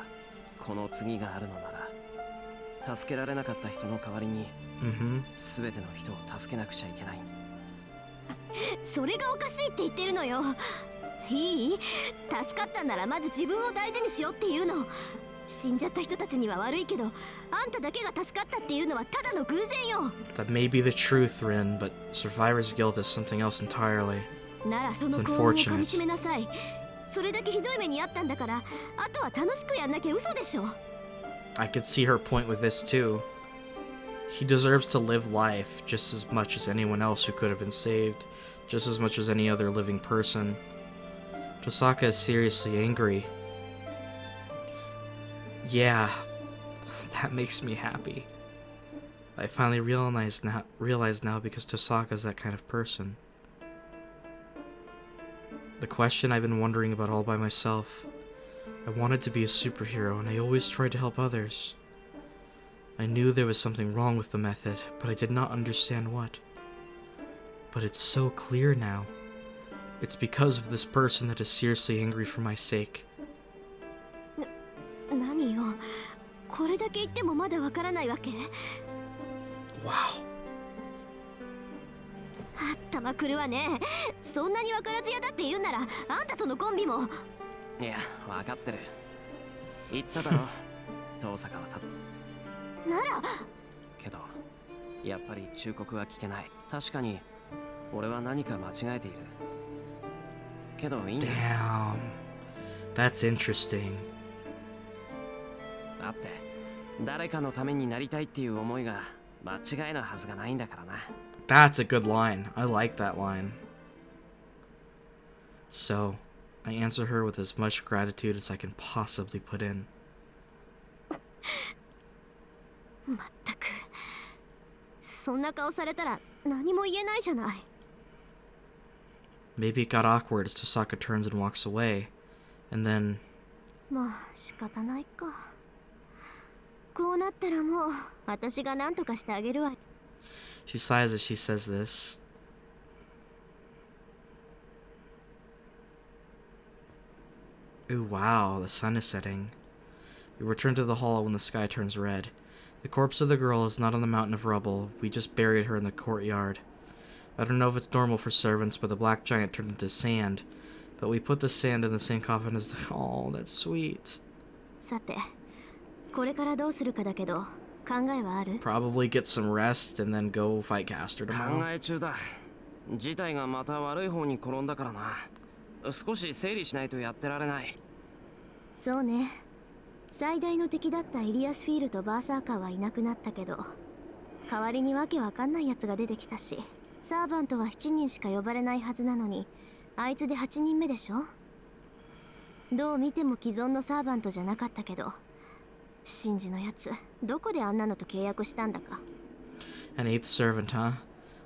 この次があるのなら助けられなかった人の代わりに Mm-hmm. 全ての人を助けなくちゃいけないそれがおかしいって言ってるのよ。いい？助かったんならまず自分を大事にしろっていうの。死んじゃった人たちには悪いけど、あんただけが助かったっていうのはただの偶然よ。 That may be the truth, Rin, but survivor's guilt is something else entirely. ならその幸運をかみしめなさい。それだけひどい目にあったんだから、あとは楽しくやんなきゃ嘘でしょ。I could see her point with this too. He deserves to live life just as much as anyone else who could have been saved, just as much as any other living person. Tosaka is seriously angry. Yeah, that makes me happy. I finally realize now because Tosaka's that kind of person. The question I've been wondering about all by myself. I wanted to be a superhero and I always tried to help others. I knew there was something wrong with the method, but I did not understand what. But it's so clear now. It's because of this person that is seriously angry for my sake. 何よ。これだけ言ってもまだわからないわけ？ Wow. 頭くるわね。そんなにわからずやだって言うなら、あんたとのコンビも。いや分かってる言っただろ遠坂はたならけどやっぱり忠告は聞けない確かに俺は何か間違えているけどいいんだ Damn. That's interesting. だって誰かのためになりたいっていう思いが間違いなはずがないんだからな That's a good line. I like that line. So, I answer her with as much gratitude as I can possibly put in. まったくそんな顔されたら何も言えないじゃない。 Maybe it got awkward as Tosaka turns and walks away. And then... まあ仕方ないか。こうなったらもう私が何とかしてあげるわ。 She sighs as she says this. Ooh, wow, the sun is setting. We return to the hall when the sky turns red. The corpse of the girl is not on the mountain of rubble. We just buried her in the courtyard. I don't know if it's normal for servants, but the black giant turned into sand. But we put the sand in the same coffin as the... Oh, that's sweet. さて、これからどうするかだけど、考えはある？ Probably get some rest and then go fight Caster 考 tomorrow. え中だ。事態がまた悪い方に転んだからな。少し整理しないとやってられない。そうね。最大の敵だったイリアスフィールとバーサーカーはいなくなったけど、代わりにわけわかんないやつが出てきたし、サーバントは7人しか呼ばれないはずなのに、あいつで8人目でしょ。どう見ても既存のサーバントじゃなかったけど、シンジのやつ、どこであんなのと契約したんだか。An eighth servant, huh?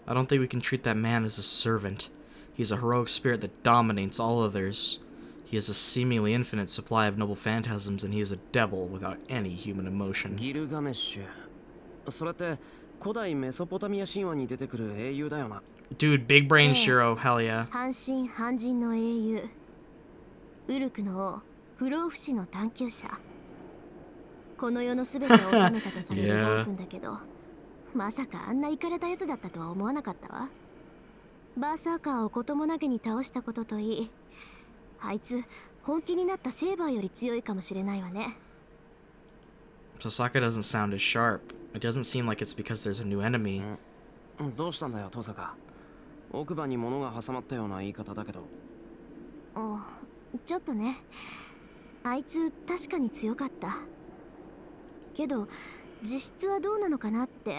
I don't think we can treat that man as a servant. He's a heroic spirit that dominates all others. He has a seemingly infinite supply of noble phantasms, and he is a devil without any human emotion. ギルガメッシュ。それって古代メソポタミア神話に出てくる英雄だよな。Dude, big brain Shirou, hell yeah. 半身半人の英雄。ウルクの王、不老不死の探求者。この世の全てを治めたとされる王君だけど、まさかあんなイカれたやつだったとは思わなかったわ。バーサーカーをこともなげに倒したことといい、あいつ本気になったセーバーより強いかもしれないわね。Tosaka doesn't sound as sharp. It doesn't seem like it's because there's a new enemy. どうしたんだよ、トサカ。奥歯に物が挟まったような言い方だけど。ちょっとね。あいつ確かに強かった。けど実質はどうなのかなって。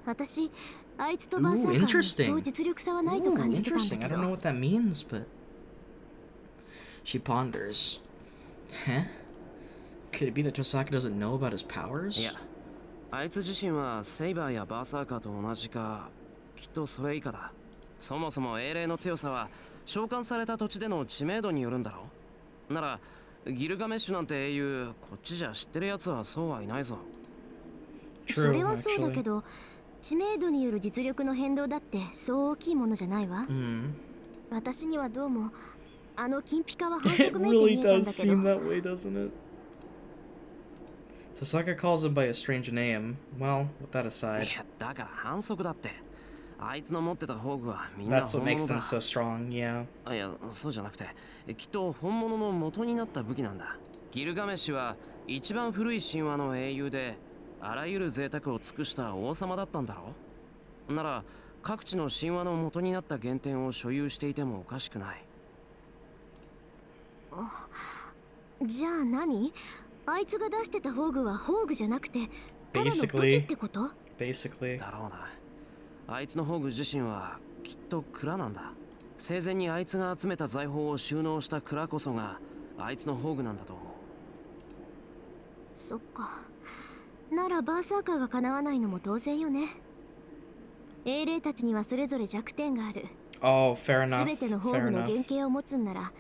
私、あいつとバーサーカーにそう実力差はないと感じてたんだ Interesting. け I ど。 don't know what that means, but she ponders. Huh? Could it be that Tosaka doesn't know about his powers? いや、あいつ自身はセイバーやバーサーカーと同じか、きっとそれ以下だ。そもそも英霊の強さは召喚された土地での知名度によるんだろう。ならギルガメッシュなんて英雄、こっちじゃ知ってるやつはそうはいないぞ。それはそうだけど、知名度による実力の変動だってそう大きいものじゃないわ。私にはどうもあの金ピカは反則めいて見えたんだけど。 that way, doesn't it? Tosaka calls him by a strange name. Well, with that aside, いや、だから反則だって。あいつの持ってた宝具はみんな that's what 本 makes 物 them だ。so strong, yeah. いや、そうじゃなくて、きっと本物の元になった武器なんだ。ギルガメッシュは一番古い神話の英雄で、あらゆる贅沢を尽くした王様だったんだろう。なら各地の神話の元になった原点を所有していてもおかしくない。じゃあ何？あいつが出してた宝具は宝具じゃなくてただの武器ってこと？ Basically. だろうな。あいつの宝具自身はきっと蔵なんだ。生前にあいつが集めた財宝を収納した蔵こそがあいつの宝具なんだと思う。そっか。ならバーサーカーが叶わないのも当然よね。英霊たちにはそれぞれ弱点がある。 Oh, fair enough. 全ての宝 Fair 具の enough. 原型を持つんなら、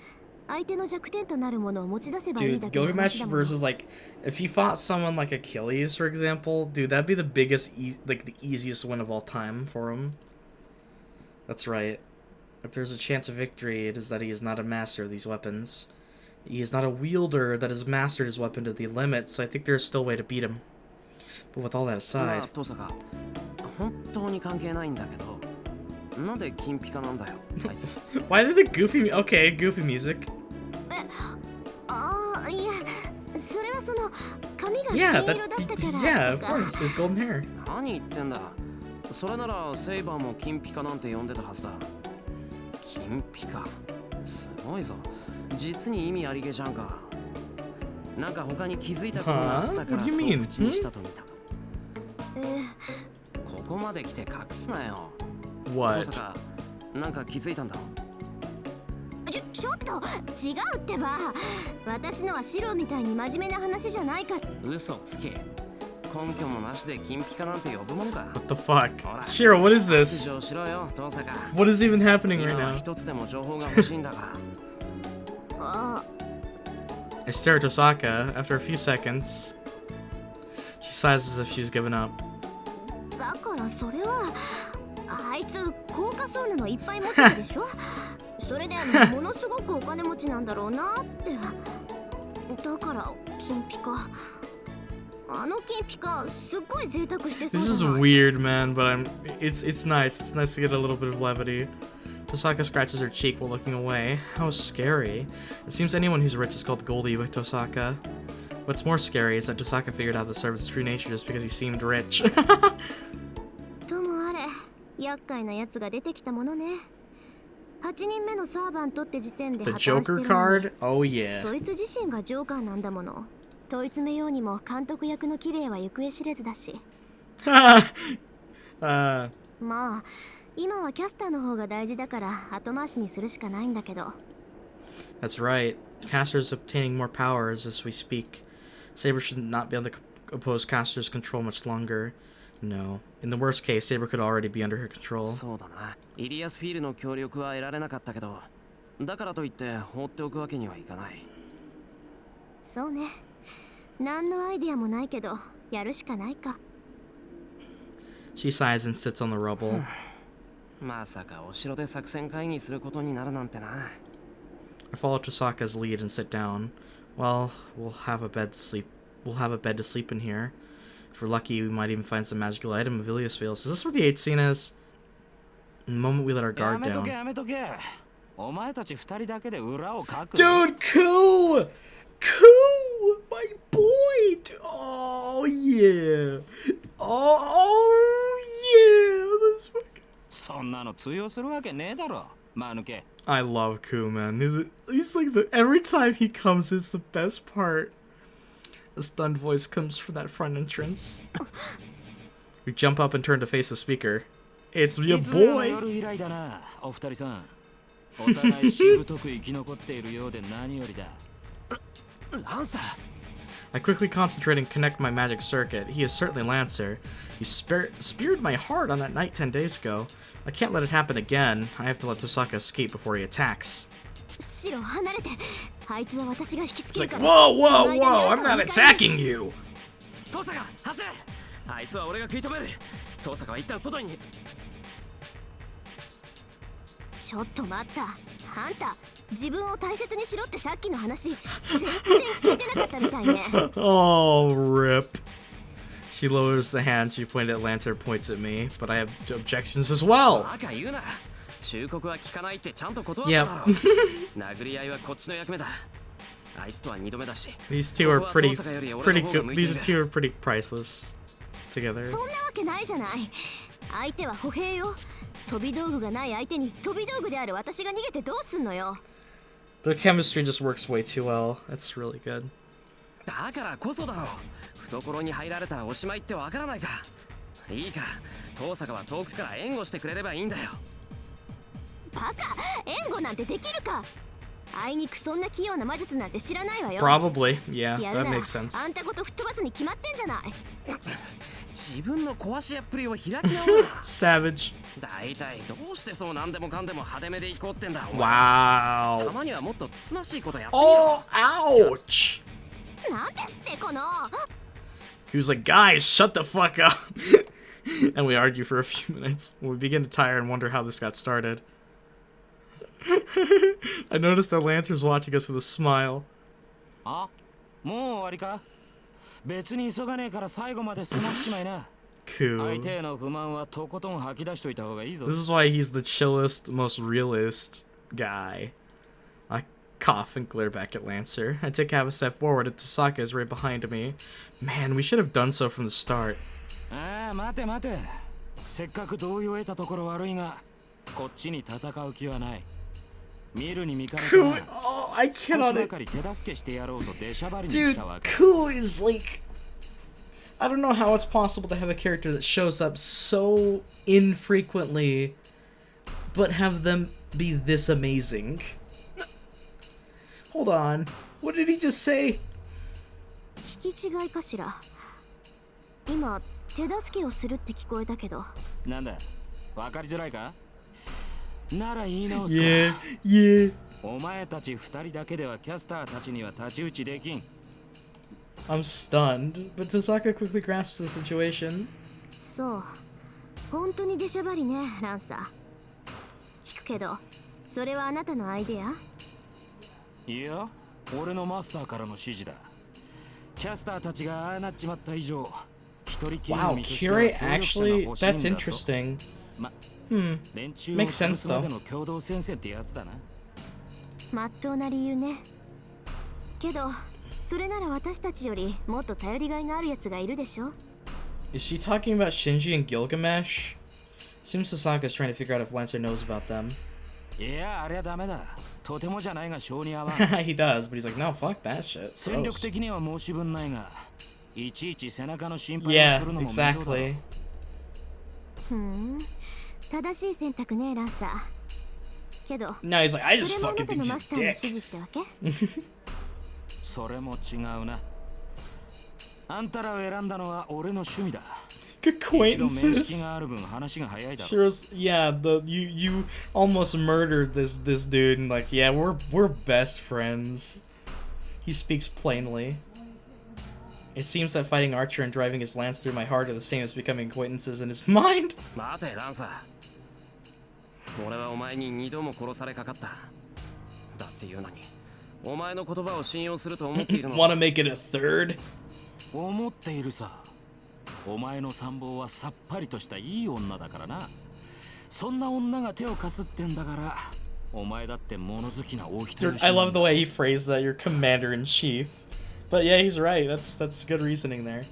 相手の弱点となるものを持ち出せばいい Dude, だけの話 Gilgamesh だもの。 versus like, if he fought someone like Achilles, for example, dude, that'd be the biggest, like the easiest win of all time for him. That's right. If there's a chance of victory, it is that he is not a master of these weapons. He is not a wielder that has mastered his weapon to the limit, so I think there's still a way to beat him. But with all that ま aside, あ、トサカ、本当に関係ないんだけど、なんで金ピカなんだよ、あいつ。why did the goofy, okay, goofy music? ああ、いや、それはその髪が Yeah, 金色だったから yeah, of とか。 course, his golden hair. 何言ってんだ。それならセイバーも金ピカなんて呼んでたはずだ。金ピカ、すごいぞ。実に意味ありげじゃんか。なんか他に気づいたことがあったから What do そ you う mean? 口にしたと見た。ここまで来て隠すなよ。ま What? さか、なんか気づいたんだろ。ちょっと違うってば。私のはシロみたいに真面目な話じゃないから。嘘つけ。根拠もなしで金ピカなんて呼ぶもんか。 What the fuck? Shirou, what is this? 白状しろよ、トサカ。 What is even happening 今 right は now? 一つでも情報が欲しいんだから。あ I stare at Tosaka. After a few seconds, She sighs as if she's given up. だからそれはあいつ高価そうなのいっぱい持ってるでしょそれでものすごくお金持ちなんだろうなってだから金ピカあの金ピカすっごい贅沢してそう This is じゃない weird, man, but it's nice. It's nice to get a little bit of levity. Tosaka scratches her cheek while looking away. How scary. It seems anyone who's rich is called Goldie with Tosaka. What's more scary is that Tosaka figured out the servant's true nature just because he seemed rich. ともあれ厄介なやつが出てきたものね8人目のサーバントって時点で The 破綻してる Joker のに card? Oh yeah. そいつ自身がジョーカーなんだもの問い詰めようにも監督役の綺麗は行方知れずだしまあ今はキャスターの方が大事だから後回しにするしかないんだけど That's right. Caster's obtaining more powers as we speak. Saber should not be able to oppose Caster's control much longer. No. In the worst case, Saber could already be under her control. そうだな。イリアスフィールの協力は得られなかったけど、だからといって放っておくわけにはいかない。そうね何のアイデアもないけどやるしかないか She sighs and sits on the rubble. まさかお城で作戦会議することになるなんてな。I follow Tosaka's lead and sit down. Well, we'll have a bed to sleep in here. If we're lucky, we might even find some magical item of Ilya's fields. Is this where the 8th scene is? The moment we let our guard down. Dude, Koo! Koo! My boy! Oh, yeah! Oh, yeah! This fucking... そんなの通用するわけねえだろ、間抜け。I love Koo, man. He's like every time he comes, it's the best part. The stunned voice comes from that front entrance. We jump up and turn to face the speaker. It's your boy. 夜以来だな、お二人さん。お互いしぶとく生き残っているようで何よりだ。Lancer! I quickly concentrate and connect my magic circuit. He is certainly Lancer. He speared my heart on that night 10 days ago. I can't let it happen again. I have to let Tosaka escape before he attacks. シロ離れてあいつは私が引きつ He's ける like, から whoa, whoa, whoa, I'm not attacking you! トサカ、走れ！あいつは俺が食い止める。トサカは一旦外に。ちょっと待った。あんた、自分を大切にしろってさっきの話、全然聞いてなかったみたいね。Oh, rip. She lowers the hand she pointed at Lancer, points at me, but I have objections as well. バカ言うな。忠告は聞かないってちゃんと断っただろ。殴り合いはこっちの役目だ。あいつとは二度目だし。These two are pretty good. These two are pretty priceless together. そんなわけないじゃない。相手は歩兵よ。飛び道具がない相手に飛び道具である私が逃げてどうすんのよ。The chemistry just works way too well. That's really good. だからこそだろう。懐に入られたらおしまいってわからないか。いいか、遠坂は遠くから援護してくれればいいんだよ。バカ、援護なんてできるか。あいにくそんな器用な魔術なんて知らないわよ。Probably, yeah, やる that なら makes sense. あんたごと吹っ飛ばすに決まってんじゃない。自分の壊し屋っぷりを開き直るな。Savage. だいたいどうしてそう何でもかんでも派手めで行こうってんだ。た Wow. まにはもっとつつましいことやってみろ。 Oh, ouch. なんですってこの。Who's like, guys, shut the fuck up. And we argue for a few minutes. We begin to tire and wonder how this got started. I noticed that Lancer's watching us with a smile. あ、もう終わりか。別に急がねえから最後まで済ましちまいな。相 Cool. 手への不満はとことん吐き出しといた方がいいぞ。 This is why he's the chillest, most realist guy. I cough and glare back at Lancer. I take half a step forward and Tosaka is right behind me. Man, we should have done so from the start. ああ、待て待て。せっかく同意を得たところ悪いが、こっちに戦う気はない。見るに見かねてな。 Oh, I 少し cannot. ばかり手助けしてやろうと出しゃばりに来 Dude, たわけ。 Koo is like... I don't know how it's possible to have a character that shows up so infrequently, but have them be this amazing. Hold on. What did he just say? 聞き違いかしら。今手助けをするって聞こえたけど。なんだ、わかりづらいか？なら言い直すか。Yeah, yeah. お前たち二人だけではキャスターたちには太刀打ちできん。I'm stunned, but Tosaka quickly grasps the situation. そう本当に出しゃばりねランサー聞くけどそれはあなたのアイデアいや俺のマスターからの指示だキャスターたちがああなっちまった以上一人きりの Wow, 身としては curate 協力者が actually, 欲しいんだ that's と interesting. ま Hmm, 連中を makes 潰 sense すまで though. の共同戦線ってやつだなまっとうな理由ねけどそれなら私たちよりもっと頼りがいのあるやつがいるでしょ Is she talking about Shinji and Gilgamesh? Seems Tosaka's trying to figure out if Lancer knows about them. いやあれはダメだとてもじゃないが性に合わん He does, but he's like, no, fuck that shit. 戦力 Gross. 的には申し分ないがいちいち背中の心配を Yeah, するのも面倒だろ exactly. ふん正しい選択ねランサーけど No, he's like, I そ just れもあな fucking た think の he's マ a スターの指 dick. 示ってわけそれも違うなあんたらを選んだのは俺の趣味だ Acquaintances. Shirou's, yeah, you almost murdered this dude, and like, yeah, we're best friends. He speaks plainly. It seems that fighting Archer and driving his lance through my heart are the same as becoming acquaintances in his mind. 待てランサー俺はお前に2度も殺されかかっただっていうのにお前の言葉を信用すると思っているの Want to make it a third? 思っているさお前の参謀はさっぱりとしたいい女だからなそんな女が手を貸すってんだからお前だって物好きな大人 I love the way he phrased that, you're commander-in-chief. But yeah, he's right, that's good reasoning there.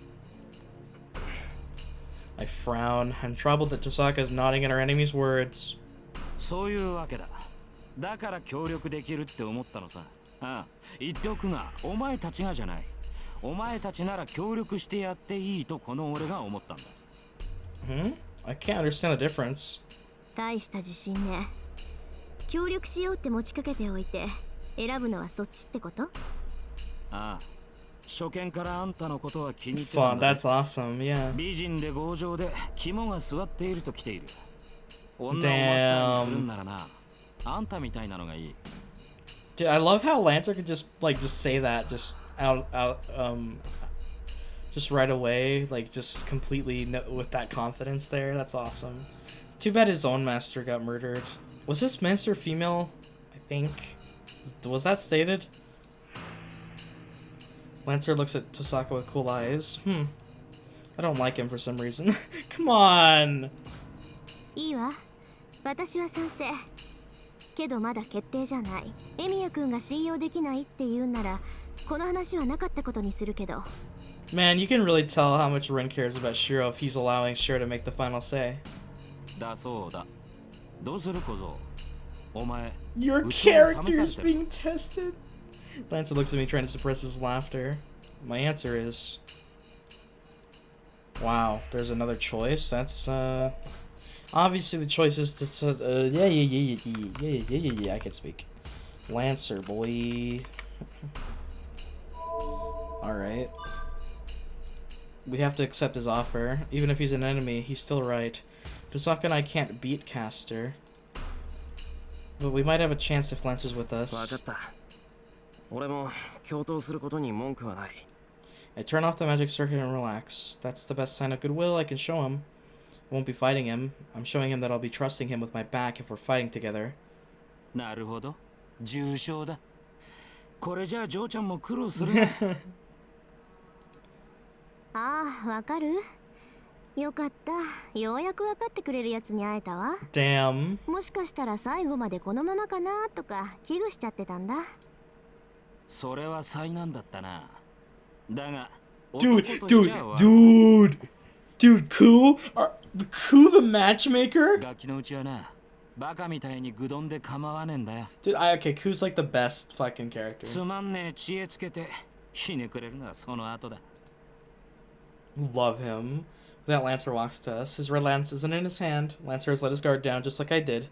I frown. I'm troubled that Tosaka is nodding at our enemy's words. そういうわけだだから協力できるって思ったのさああ言っておくがお前たちがじゃないお前たちなら協力してやっていいとこの俺が思ったんだ I can't understand the difference. 大した自信ね協力しようって持ちかけておいて選ぶのはそっちってことああ初見からあんたのことは気に入ってた Fun, んだ that's awesome, yeah. 美人で強情で肝が据わっていると来ている女をマスターにするんならなあんたみたいなのがいい Dude, I love how Lancer could just say that just just right away, like just completely with that confidence there. That's awesome. Too bad his own master got murdered. Was this master female? I think. Was that stated? Lancer looks at Tosaka with cool eyes. I don't like him for some reason. Come on. いいわ私は賛成けどまだ決定じゃないエミヤ君が信用できないって言うならこの話はなかったことにするけど Man, you can really tell how much Rin cares about Shirou if he's allowing Shirou to make the final say. だそうだどうする小僧お前 Your character is being tested. Lancer looks at me trying to suppress his laughter. My answer is... Wow, there's another choice. That's, obviously the choice is to, yeah, I can speak. Lancer, boy. Alright. We have to accept his offer. Even if he's an enemy, he's still right. Tosaka and I can't beat Caster. But we might have a chance if Lancer's with 分 us. かった俺も共闘することに文句はない I turn off the magic circuit and relax. That's the best sign of goodwill I can show him. I won't be fighting him. I'm showing him that I'll be trusting him with my back if we're fighting together. なるほど重傷だこれじゃあジョーちゃんも苦労するなああわかるよかったようやく分かってくれるやつに会えたわ Damn. もしかしたら最後までこのままかなとか危惧しちゃってたんだそれは災難だったなだが Dude, Koo? Koo the matchmaker? ガキのうちはなバカみたいに愚鈍で構わねえんだよ Dude, okay, Koo's like the best fucking character. つまんねえ知恵つけてひねくれるのはその後だ Love him. That Lancer walks to us. His red lance isn't in his hand. Lancer has let his guard down just like I did.